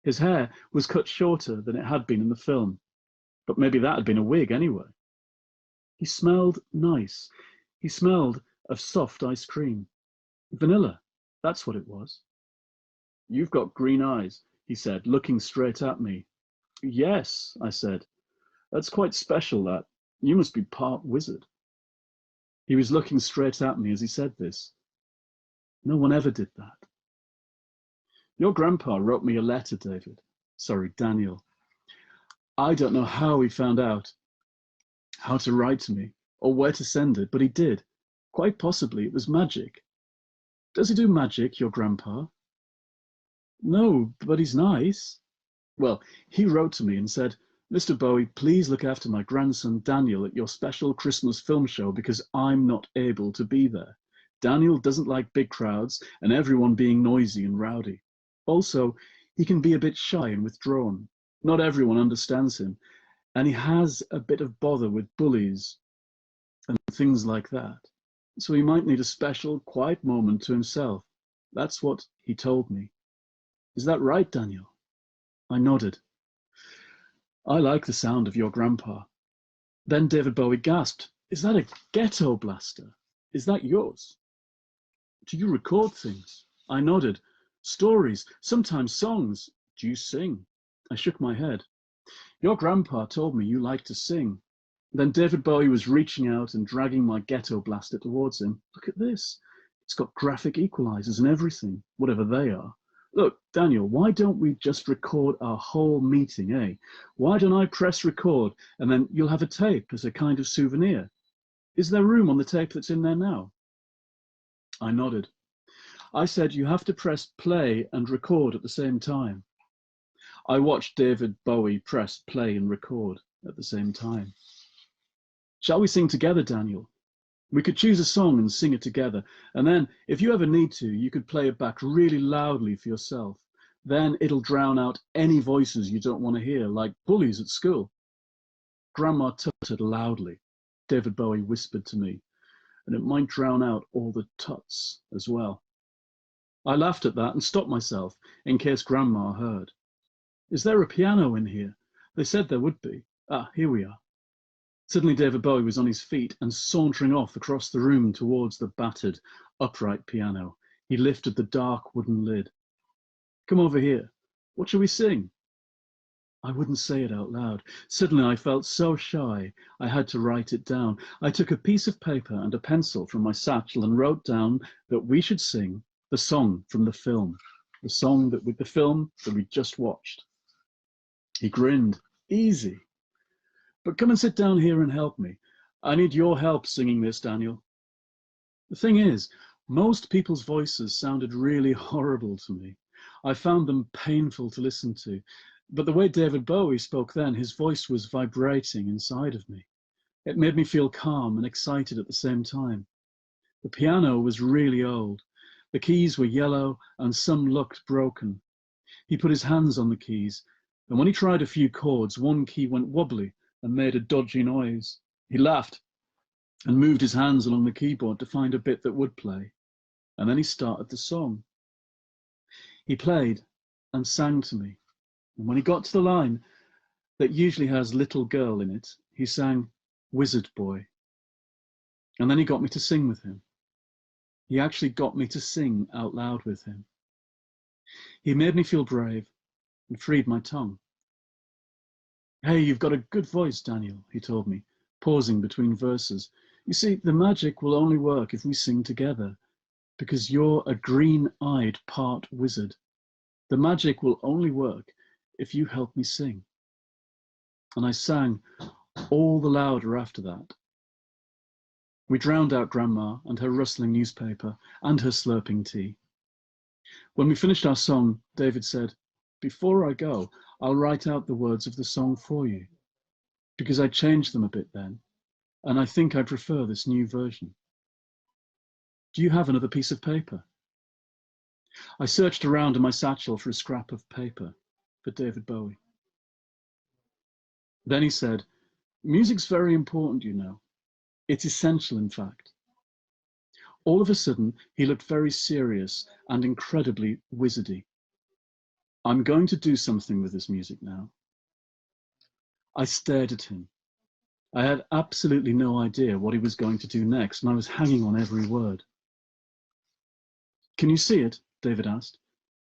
Speaker 4: His hair was cut shorter than it had been in the film, but maybe that had been a wig anyway. He smelled nice. He smelled of soft ice cream. Vanilla, that's what it was. "You've got green eyes," he said, looking straight at me. "Yes," I said. "That's quite special, that. You must be part wizard." He was looking straight at me as he said this. No one ever did that. "Your grandpa wrote me a letter, David. Sorry, Daniel. I don't know how he found out how to write to me or where to send it, but he did. Quite possibly it was magic. Does he do magic, your grandpa?" "No, but he's nice." "Well, he wrote to me and said, 'Mr. Bowie, please look after my grandson Daniel at your special Christmas film show because I'm not able to be there. Daniel doesn't like big crowds and everyone being noisy and rowdy. Also, he can be a bit shy and withdrawn. Not everyone understands him, and he has a bit of bother with bullies and things like that. So he might need a special, quiet moment to himself.' That's what he told me. Is that right, Daniel?" I nodded. "I like the sound of your grandpa." Then David Bowie gasped, "Is that a ghetto blaster? Is that yours? Do you record things?" I nodded. "Stories, sometimes songs. Do you sing?" I shook my head. "Your grandpa told me you like to sing." Then David Bowie was reaching out and dragging my ghetto blaster towards him. "Look at this. It's got graphic equalizers and everything, whatever they are. Look, Daniel, why don't we just record our whole meeting, eh? Why don't I press record and then you'll have a tape as a kind of souvenir? Is there room on the tape that's in there now?" I nodded. I said you have to press play and record at the same time. I watched David Bowie press play and record at the same time. "Shall we sing together, Daniel? We could choose a song and sing it together, and then, if you ever need to, you could play it back really loudly for yourself. Then it'll drown out any voices you don't want to hear, like bullies at school." Grandma tutted loudly, David Bowie whispered to me, "and it might drown out all the tuts as well." I laughed at that and stopped myself in case Grandma heard. "Is there a piano in here? They said there would be. Ah, here we are." Suddenly David Bowie was on his feet and sauntering off across the room towards the battered, upright piano. He lifted the dark wooden lid. "Come over here. What shall we sing?" I wouldn't say it out loud. Suddenly I felt so shy I had to write it down. I took a piece of paper and a pencil from my satchel and wrote down that we should sing the song from the film, the song that with the film that we just watched. He grinned. "Easy." But come and sit down here and help me. I need your help singing this, Daniel. The thing is, most people's voices sounded really horrible to me. I found them painful to listen to. But the way David Bowie spoke then, his voice was vibrating inside of me. It made me feel calm and excited at the same time. The piano was really old. The keys were yellow and some looked broken. He put his hands on the keys, and when he tried a few chords, one key went wobbly and made a dodgy noise. He laughed and moved his hands along the keyboard to find a bit that would play. And then he started the song. He played and sang to me. And when he got to the line that usually has little girl in it, he sang Wizard Boy. And then he got me to sing with him. He actually got me to sing out loud with him. He made me feel brave and freed my tongue. Hey, you've got a good voice, Daniel, he told me, pausing between verses. You see, the magic will only work if we sing together, because you're a green-eyed part wizard. The magic will only work if you help me sing. And I sang all the louder after that. We drowned out Grandma and her rustling newspaper and her slurping tea. When we finished our song, David said, "Before I go, I'll write out the words of the song for you, because I changed them a bit then, and I think I prefer this new version. Do you have another piece of paper?" I searched around in my satchel for a scrap of paper for David Bowie. Then he said, "Music's very important, you know. It's essential, in fact." All of a sudden, he looked very serious and incredibly wizardy. "I'm going to do something with this music now." I stared at him. I had absolutely no idea what he was going to do next, and I was hanging on every word. "Can you see it?" David asked.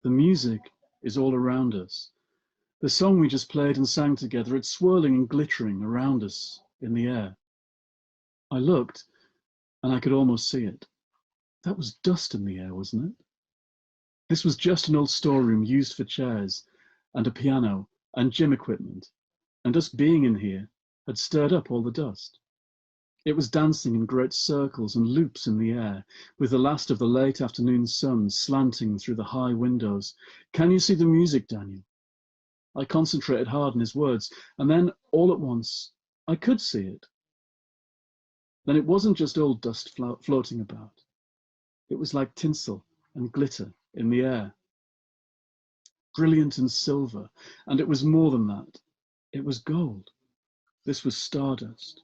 Speaker 4: "The music is all around us. The song we just played and sang together, it's swirling and glittering around us in the air." I looked, and I could almost see it. That was dust in the air, wasn't it? This was just an old storeroom used for chairs and a piano and gym equipment, and us being in here had stirred up all the dust. It was dancing in great circles and loops in the air, with the last of the late afternoon sun slanting through the high windows. "Can you see the music, Daniel?" I concentrated hard on his words, and then, all at once, I could see it. Then it wasn't just old dust floating about. It was like tinsel and glitter in the air. Brilliant and silver, and it was more than that. It was gold. This was stardust.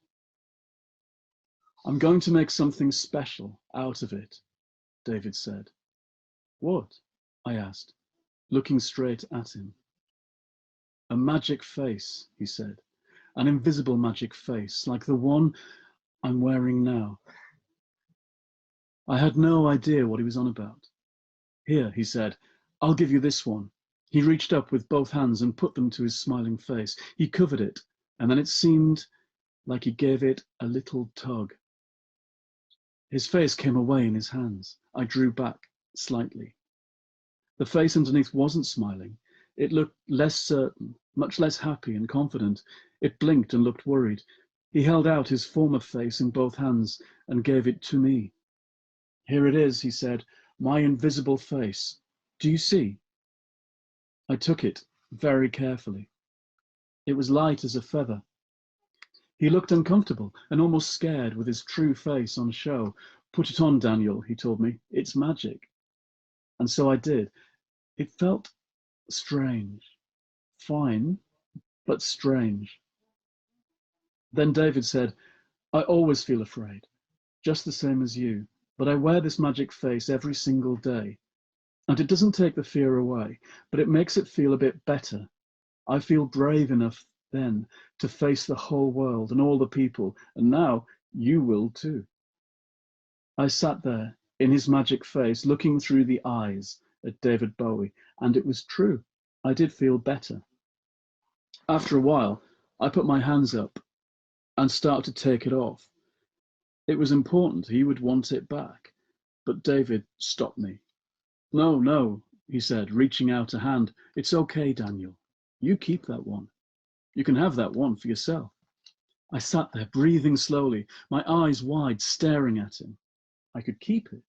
Speaker 4: "I'm going to make something special out of it," David said. "What?" I asked, looking straight at him. "A magic face," he said. "An invisible magic face, like the one I'm wearing now." I had no idea what he was on about. "Here," he said, "I'll give you this one." He reached up with both hands and put them to his smiling face. He covered it, and then it seemed like he gave it a little tug. His face came away in his hands. I drew back slightly. The face underneath wasn't smiling. It looked less certain, much less happy and confident. It blinked and looked worried. He held out his former face in both hands and gave it to me. "Here it is," he said, "my invisible face. Do you see?" I took it very carefully. It was light as a feather. He looked uncomfortable and almost scared with his true face on show. "Put it on, Daniel," he told me. "It's magic." And so I did. It felt strange. Fine, but strange. Then David said, "I always feel afraid, just the same as you, but I wear this magic face every single day. And it doesn't take the fear away, but it makes it feel a bit better. I feel brave enough then to face the whole world and all the people, and now you will too." I sat there in his magic face, looking through the eyes at David Bowie, and it was true. I did feel better. After a while, I put my hands up and started to take it off. It was important. He would want it back. But David stopped me. "No, no," he said, reaching out a hand. "It's okay, Daniel. You keep that one. You can have that one for yourself." I sat there, breathing slowly, my eyes wide, staring at him. I could keep it.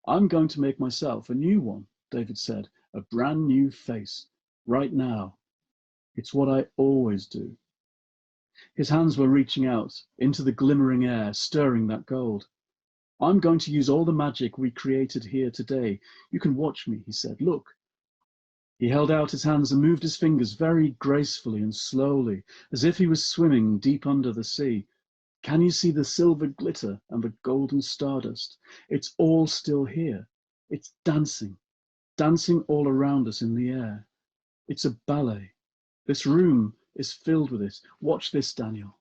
Speaker 4: I'm going to make myself a new one, David said, a brand new face, right now. It's what I always do. His hands were reaching out into the glimmering air, stirring that gold. I'm going to use all the magic we created here today. You can watch me, he said. Look. He held out his hands and moved his fingers very gracefully and slowly, as if he was swimming deep under the sea. Can you see the silver glitter and the golden stardust? It's all still here. It's dancing, dancing all around us in the air. It's a ballet. This room is filled with it. Watch this, Daniel.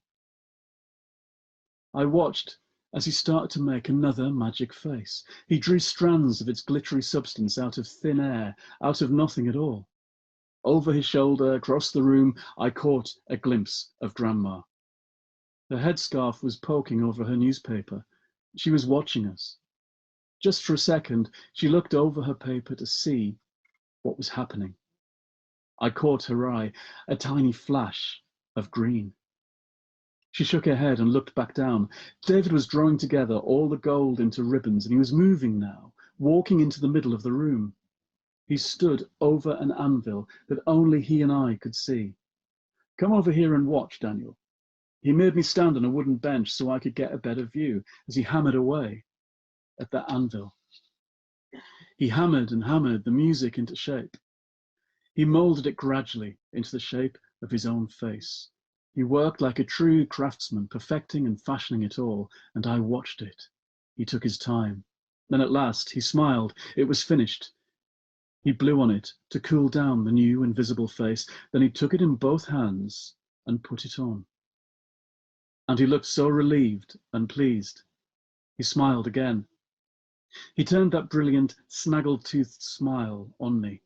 Speaker 4: I watched as he started to make another magic face. He drew strands of its glittery substance out of thin air, out of nothing at all. Over his shoulder, across the room, I caught a glimpse of Grandma. Her headscarf was poking over her newspaper. She was watching us. Just for a second, she looked over her paper to see what was happening. I caught her eye, a tiny flash of green. She shook her head and looked back down. David was drawing together all the gold into ribbons, and he was moving now, walking into the middle of the room. He stood over an anvil that only he and I could see. Come over here and watch, Daniel. He made me stand on a wooden bench so I could get a better view as he hammered away at that anvil. He hammered and hammered the music into shape. He moulded it gradually into the shape of his own face. He worked like a true craftsman, perfecting and fashioning it all, and I watched it. He took his time. Then at last he smiled. It was finished. He blew on it to cool down the new invisible face. Then he took it in both hands and put it on. And he looked so relieved and pleased. He smiled again. He turned that brilliant, snaggle-toothed smile on me.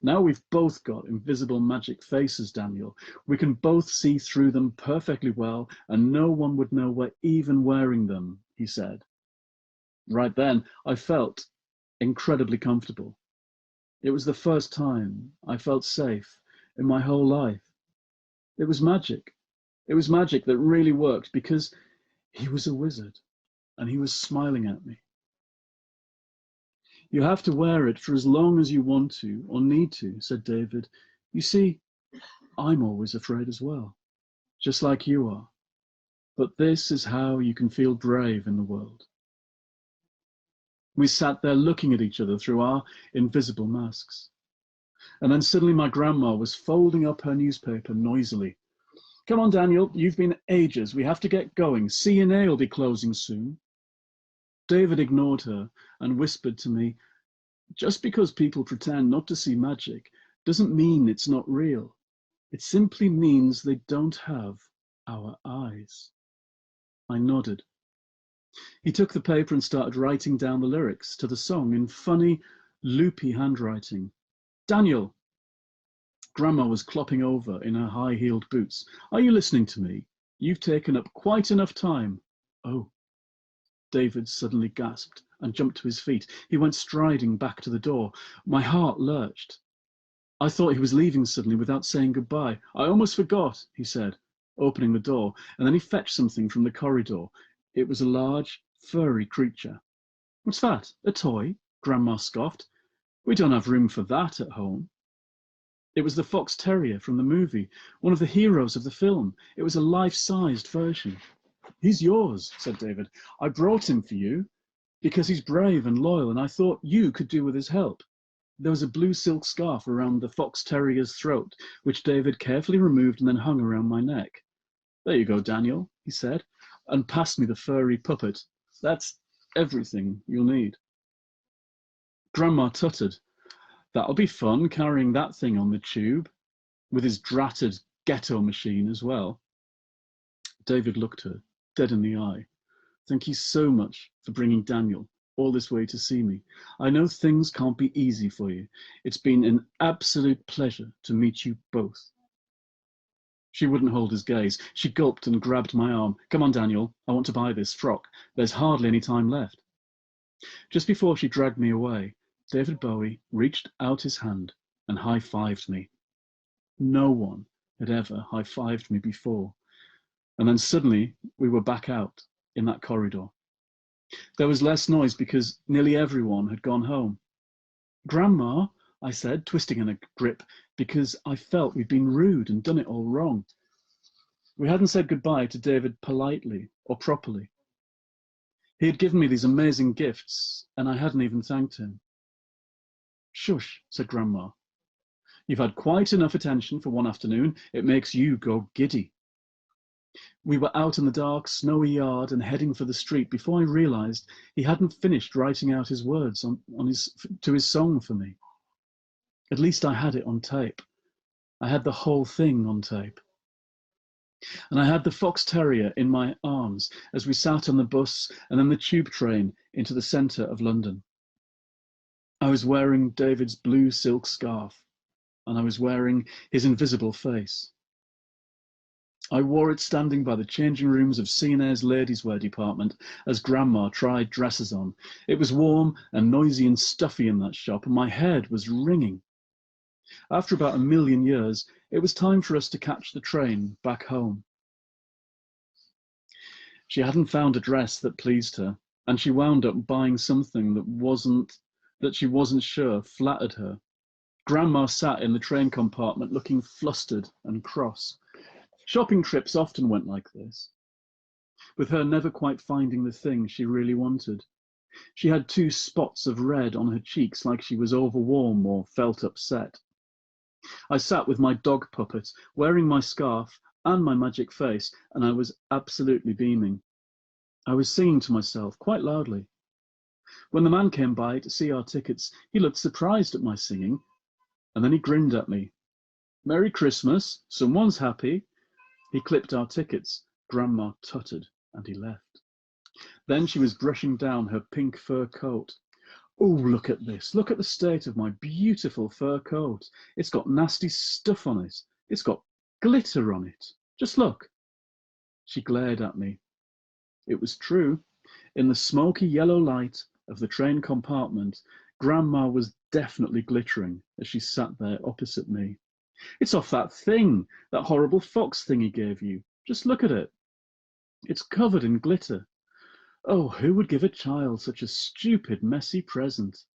Speaker 4: Now we've both got invisible magic faces, Daniel. We can both see through them perfectly well, and no one would know we're even wearing them, he said. Right then, I felt incredibly comfortable. It was the first time I felt safe in my whole life. It was magic. It was magic that really worked because he was a wizard and he was smiling at me. You have to wear it for as long as you want to or need to, said David. You see, I'm always afraid as well, just like you are. But this is how you can feel brave in the world. We sat there looking at each other through our invisible masks. And then suddenly my grandma was folding up her newspaper noisily. Come on, Daniel, you've been ages. We have to get going. C&A will be closing soon. David ignored her and whispered to me, just because people pretend not to see magic doesn't mean it's not real. It simply means they don't have our eyes. I nodded. He took the paper and started writing down the lyrics to the song in funny, loopy handwriting. Daniel. Grandma was clopping over in her high-heeled boots. Are you listening to me? You've taken up quite enough time. Oh. David suddenly gasped and jumped to his feet. He went striding back to the door. My heart lurched. I thought he was leaving suddenly without saying goodbye. I almost forgot, he said, opening the door, and then he fetched something from the corridor. It was a large, furry creature. What's that? A toy? Grandma scoffed. We don't have room for that at home. It was the fox terrier from the movie, one of the heroes of the film. It was a life-sized version. He's yours, said David. I brought him for you because he's brave and loyal, and I thought you could do with his help. There was a blue silk scarf around the fox terrier's throat, which David carefully removed and then hung around my neck. There you go, Daniel, he said, and passed me the furry puppet. That's everything you'll need. Grandma tutted. That'll be fun, carrying that thing on the tube, with his dratted ghetto machine as well. David looked her dead in the eye. Thank you so much for bringing Daniel all this way to see me. I know things can't be easy for you. It's been an absolute pleasure to meet you both. She wouldn't hold his gaze. She gulped and grabbed my arm. Come on, Daniel. I want to buy this frock. There's hardly any time left. Just before she dragged me away, David Bowie reached out his hand and high-fived me. No one had ever high-fived me before. And then suddenly we were back out in that corridor. There was less noise because nearly everyone had gone home. "Grandma," I said, twisting in a grip because I felt we'd been rude and done it all wrong. We hadn't said goodbye to David politely or properly. He had given me these amazing gifts, and I hadn't even thanked him. "Shush," said Grandma. "You've had quite enough attention for one afternoon. It makes you go giddy." We were out in the dark, snowy yard and heading for the street before I realised he hadn't finished writing out his words to his song for me. At least I had it on tape. I had the whole thing on tape. And I had the fox terrier in my arms as we sat on the bus and then the tube train into the centre of London. I was wearing David's blue silk scarf, and I was wearing his invisible face. I wore it standing by the changing rooms of C&A's ladies' wear department as Grandma tried dresses on. It was warm and noisy and stuffy in that shop, and my head was ringing. After about 1,000,000 years, it was time for us to catch the train back home. She hadn't found a dress that pleased her, and she wound up buying something that she wasn't sure flattered her. Grandma sat in the train compartment looking flustered and cross. Shopping trips often went like this, with her never quite finding the thing she really wanted. She had 2 spots of red on her cheeks like she was overwarm or felt upset. I sat with my dog puppet, wearing my scarf and my magic face, and I was absolutely beaming. I was singing to myself quite loudly. When the man came by to see our tickets, he looked surprised at my singing, and then he grinned at me. "Merry Christmas, someone's happy." He clipped our tickets. Grandma tutted, and he left. Then she was brushing down her pink fur coat. "Oh, look at this. Look at the state of my beautiful fur coat. It's got nasty stuff on it. It's got glitter on it. Just look." She glared at me. It was true. In the smoky yellow light of the train compartment, Grandma was definitely glittering as she sat there opposite me. "It's off that thing, that horrible fox thing he gave you. Just look at it. It's covered in glitter. Oh, who would give a child such a stupid, messy present?"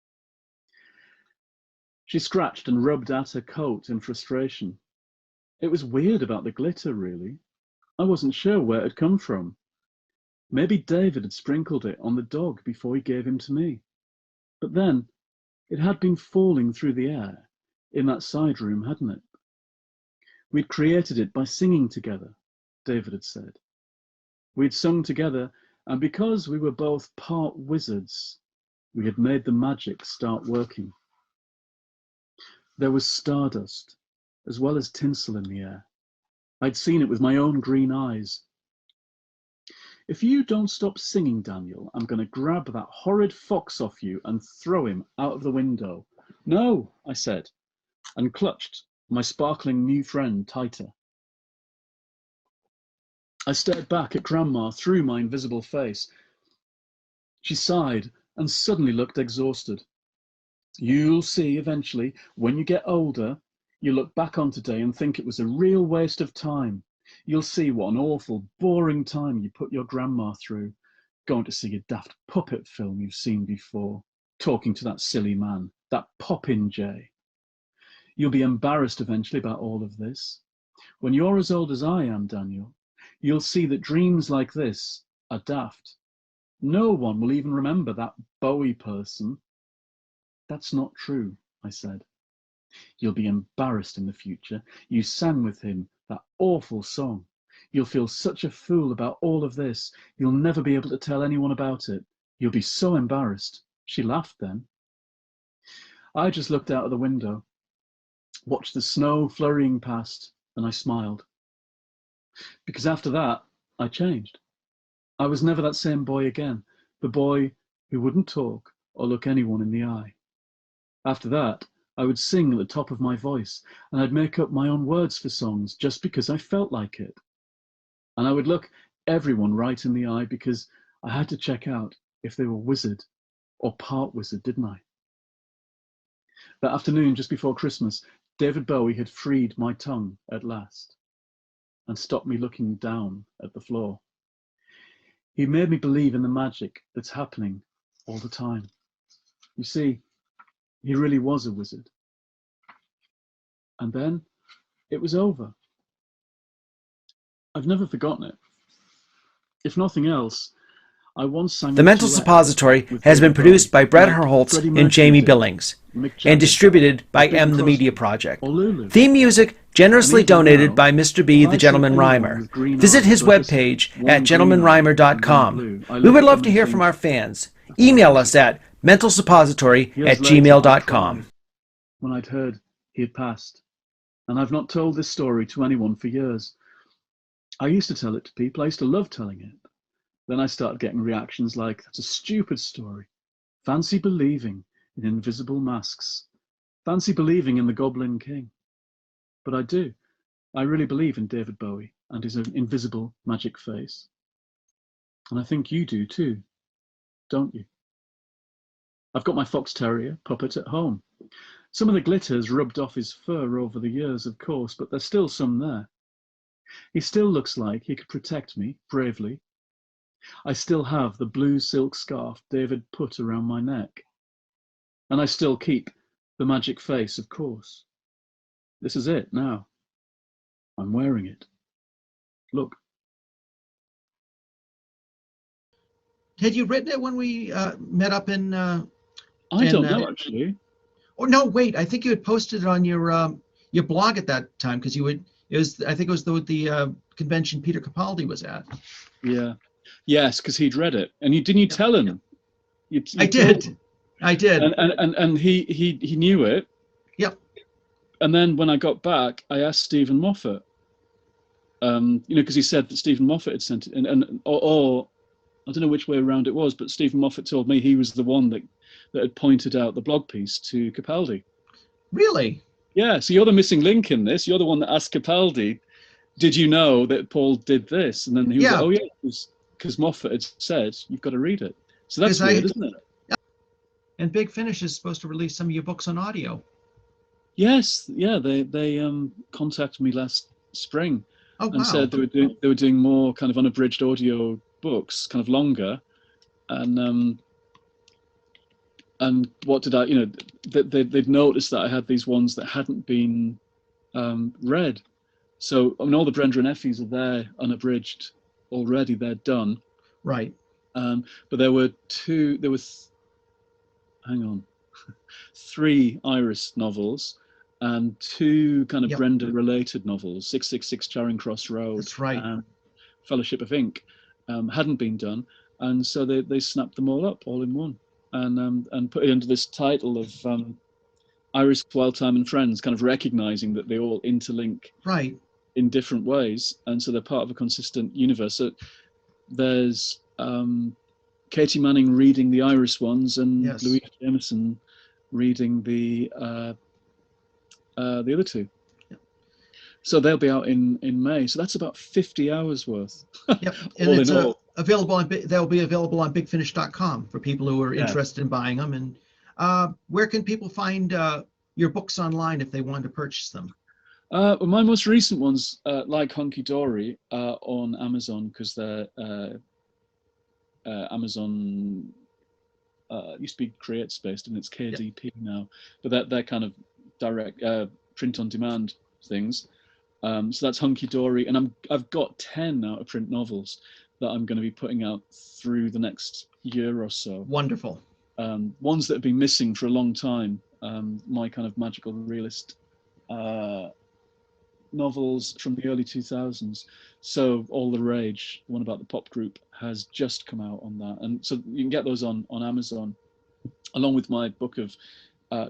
Speaker 4: She scratched and rubbed at her coat in frustration. It was weird about the glitter, really. I wasn't sure where it had come from. Maybe David had sprinkled it on the dog before he gave him to me. But then, it had been falling through the air in that side room, hadn't it? We'd created it by singing together, David had said. We'd sung together, and because we were both part wizards, we had made the magic start working. There was stardust, as well as tinsel in the air. I'd seen it with my own green eyes. "If you don't stop singing, Daniel, I'm going to grab that horrid fox off you and throw him out of the window." "No," I said, and clutched my sparkling new friend tighter. I stared back at Grandma through my invisible face. She sighed and suddenly looked exhausted. "You'll see eventually, when you get older, you'll look back on today and think it was a real waste of time. You'll see what an awful, boring time you put your grandma through, going to see a daft puppet film you've seen before, talking to that silly man, that Popinjay. You'll be embarrassed eventually about all of this. When you're as old as I am, Daniel, you'll see that dreams like this are daft. No one will even remember that Bowie person." "That's not true," I said. "You'll be embarrassed in the future. You sang with him that awful song. You'll feel such a fool about all of this. You'll never be able to tell anyone about it. You'll be so embarrassed." She laughed then. I just looked out of the window, watched the snow flurrying past, and I smiled. Because after that, I changed. I was never that same boy again, the boy who wouldn't talk or look anyone in the eye. After that, I would sing at the top of my voice, and I'd make up my own words for songs just because I felt like it. And I would look everyone right in the eye because I had to check out if they were wizard or part wizard, didn't I? That afternoon, just before Christmas, David Bowie had freed my tongue at last. and stopped me looking down at the floor. He made me believe in the magic that's happening all the time. You see, he really was a wizard. And then it was over. I've never forgotten it. If nothing else, I once sang
Speaker 5: The Mental
Speaker 4: duet
Speaker 5: Suppository
Speaker 4: with
Speaker 5: has been
Speaker 4: David
Speaker 5: produced
Speaker 4: Bowie,
Speaker 5: by Brett
Speaker 4: like
Speaker 5: Herholtz
Speaker 4: Freddie
Speaker 5: and
Speaker 4: Mercury
Speaker 5: Jamie
Speaker 4: did,
Speaker 5: Billings,
Speaker 4: Mick
Speaker 5: and
Speaker 4: Jagger,
Speaker 5: distributed by
Speaker 4: or Bing
Speaker 5: M the Media
Speaker 4: Crosby,
Speaker 5: Project.
Speaker 4: or Lulu.
Speaker 5: Theme music generously
Speaker 4: And even
Speaker 5: donated
Speaker 4: now,
Speaker 5: by Mr. B,
Speaker 4: if
Speaker 5: the
Speaker 4: I see
Speaker 5: Gentleman
Speaker 4: anyone
Speaker 5: Rhymer.
Speaker 4: with green
Speaker 5: Visit
Speaker 4: eyes,
Speaker 5: his
Speaker 4: or just
Speaker 5: webpage
Speaker 4: one
Speaker 5: at
Speaker 4: green eye and one
Speaker 5: gentlemanrhymer.com.
Speaker 4: blue, I
Speaker 5: We
Speaker 4: look
Speaker 5: would
Speaker 4: at
Speaker 5: love
Speaker 4: them
Speaker 5: to
Speaker 4: and
Speaker 5: hear
Speaker 4: think,
Speaker 5: from our fans.
Speaker 4: "That's
Speaker 5: Email
Speaker 4: amazing."
Speaker 5: us at mentalsuppository
Speaker 4: Years
Speaker 5: at
Speaker 4: later, I
Speaker 5: gmail.com.
Speaker 4: cried when I'd heard he had passed, and I've not told this story to anyone for years. I used to tell it to people. I used to love telling it. Then I started getting reactions like, "That's a stupid story. Fancy believing in invisible masks. Fancy believing in the Goblin King." But I do. I really believe in David Bowie and his invisible magic face. And I think you do too, don't you? I've got my fox terrier puppet at home. Some of the glitter's rubbed off his fur over the years, of course, but there's still some there. He still looks like he could protect me bravely. I still have the blue silk scarf David put around my neck. And I still keep the magic face, of course. This is it now. I'm wearing it. Look.
Speaker 3: Had you written it when we met up in?
Speaker 4: I
Speaker 3: And,
Speaker 4: don't know, actually.
Speaker 3: Oh no, wait! I think you had posted it on your blog at that time because you would. It was, I think it was the convention Peter Capaldi was at.
Speaker 4: Yeah. Yes, because he'd read it. And didn't you tell him? You
Speaker 3: I
Speaker 4: told
Speaker 3: did.
Speaker 4: him.
Speaker 3: I did.
Speaker 4: And he knew it.
Speaker 3: Yep.
Speaker 4: And then when I got back, I asked Stephen Moffat, because he said that Stephen Moffat had sent it, or I don't know which way around it was, but Stephen Moffat told me he was the one that had pointed out the blog piece to Capaldi.
Speaker 3: Really?
Speaker 4: Yeah, so you're the missing link in this. You're the one that asked Capaldi, "Did you know that Paul did this?" And then he was like, "Oh yeah, because Moffat had said you've got to read it." So that's weird, isn't it?
Speaker 3: And Big Finish is supposed to release some of your books on audio.
Speaker 4: Yes, yeah, they contacted me last spring and said they were doing more kind of unabridged audio books, kind of longer, and what did I, they'd noticed that I had these ones that hadn't been read. So I mean, all the Brenda and Effie's are there unabridged already; they're done.
Speaker 3: Right.
Speaker 4: But there were three Iris novels and two kind of Brenda-related novels, 666 Charing Cross Road.
Speaker 3: That's right.
Speaker 4: And Fellowship of Ink hadn't been done, and so they snapped them all up all in one and put it under this title of Iris, Wildtime and Friends, kind of recognizing that they all interlink in different ways, and so they're part of a consistent universe. So there's Katie Manning reading the Iris ones and Louise Jameson reading the other two. So they'll be out in May. So that's about 50 hours worth.
Speaker 3: Yep, and it's available on. They'll be available on BigFinish.com for people who are interested in buying them. And where can people find your books online if they want to purchase them?
Speaker 4: Well, my most recent ones, like Hunky Dory, are on Amazon because they're Amazon. Used to be CreateSpace, and it's KDP now. But they're kind of direct print on demand things. So that's Hunky Dory, and I've got 10 out of print novels that I'm going to be putting out through the next year or so.
Speaker 3: Wonderful.
Speaker 4: Ones that have been missing for a long time. My kind of magical realist novels from the early 2000s. So All the Rage, the one about the pop group, has just come out on that, and so you can get those on Amazon, along with my book of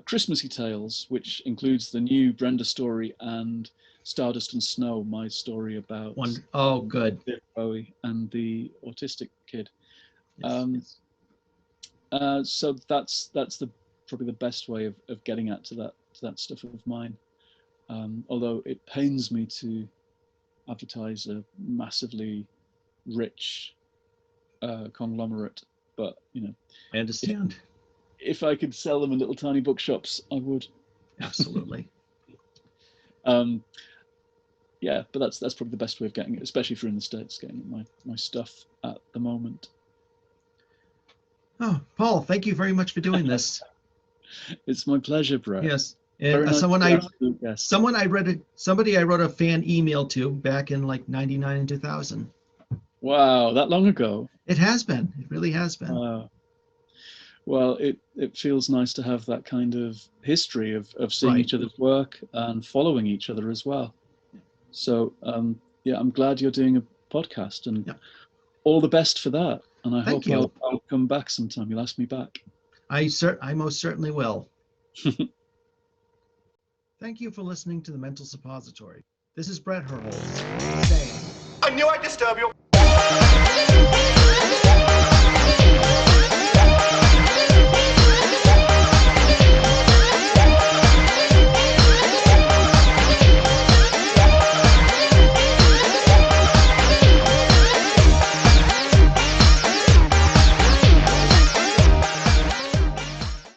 Speaker 4: Christmassy tales, which includes the new Brenda story and Stardust and Snow, my story about
Speaker 3: good
Speaker 4: David Bowie and the autistic kid. So that's probably the best way of getting to that stuff of mine. Although it pains me to advertise a massively rich conglomerate, but
Speaker 3: I understand.
Speaker 4: If I could sell them in little tiny bookshops, I would.
Speaker 3: Absolutely.
Speaker 4: yeah, but that's probably the best way of getting it, especially if you're in the States, getting my stuff at the moment.
Speaker 3: Oh, Paul, thank you very much for doing this.
Speaker 4: It's my pleasure, Brett.
Speaker 3: Yes.
Speaker 4: Very
Speaker 3: And
Speaker 4: nice
Speaker 3: somebody I wrote a fan email to back in like 99 and 2000.
Speaker 4: Wow, that long ago.
Speaker 3: It has been. It really has been.
Speaker 4: Wow. Well, it feels nice to have that kind of history of seeing
Speaker 3: Right.
Speaker 4: each other's work and following each other as well. So yeah, I'm glad you're doing a podcast, and all the best for that. And I
Speaker 3: Thank
Speaker 4: hope
Speaker 3: you.
Speaker 4: I'll come back sometime. You'll ask me back.
Speaker 3: I most certainly will. Thank you for listening to the Mental Suppository. This is Brett Herholz saying,
Speaker 1: I knew I'd disturb you.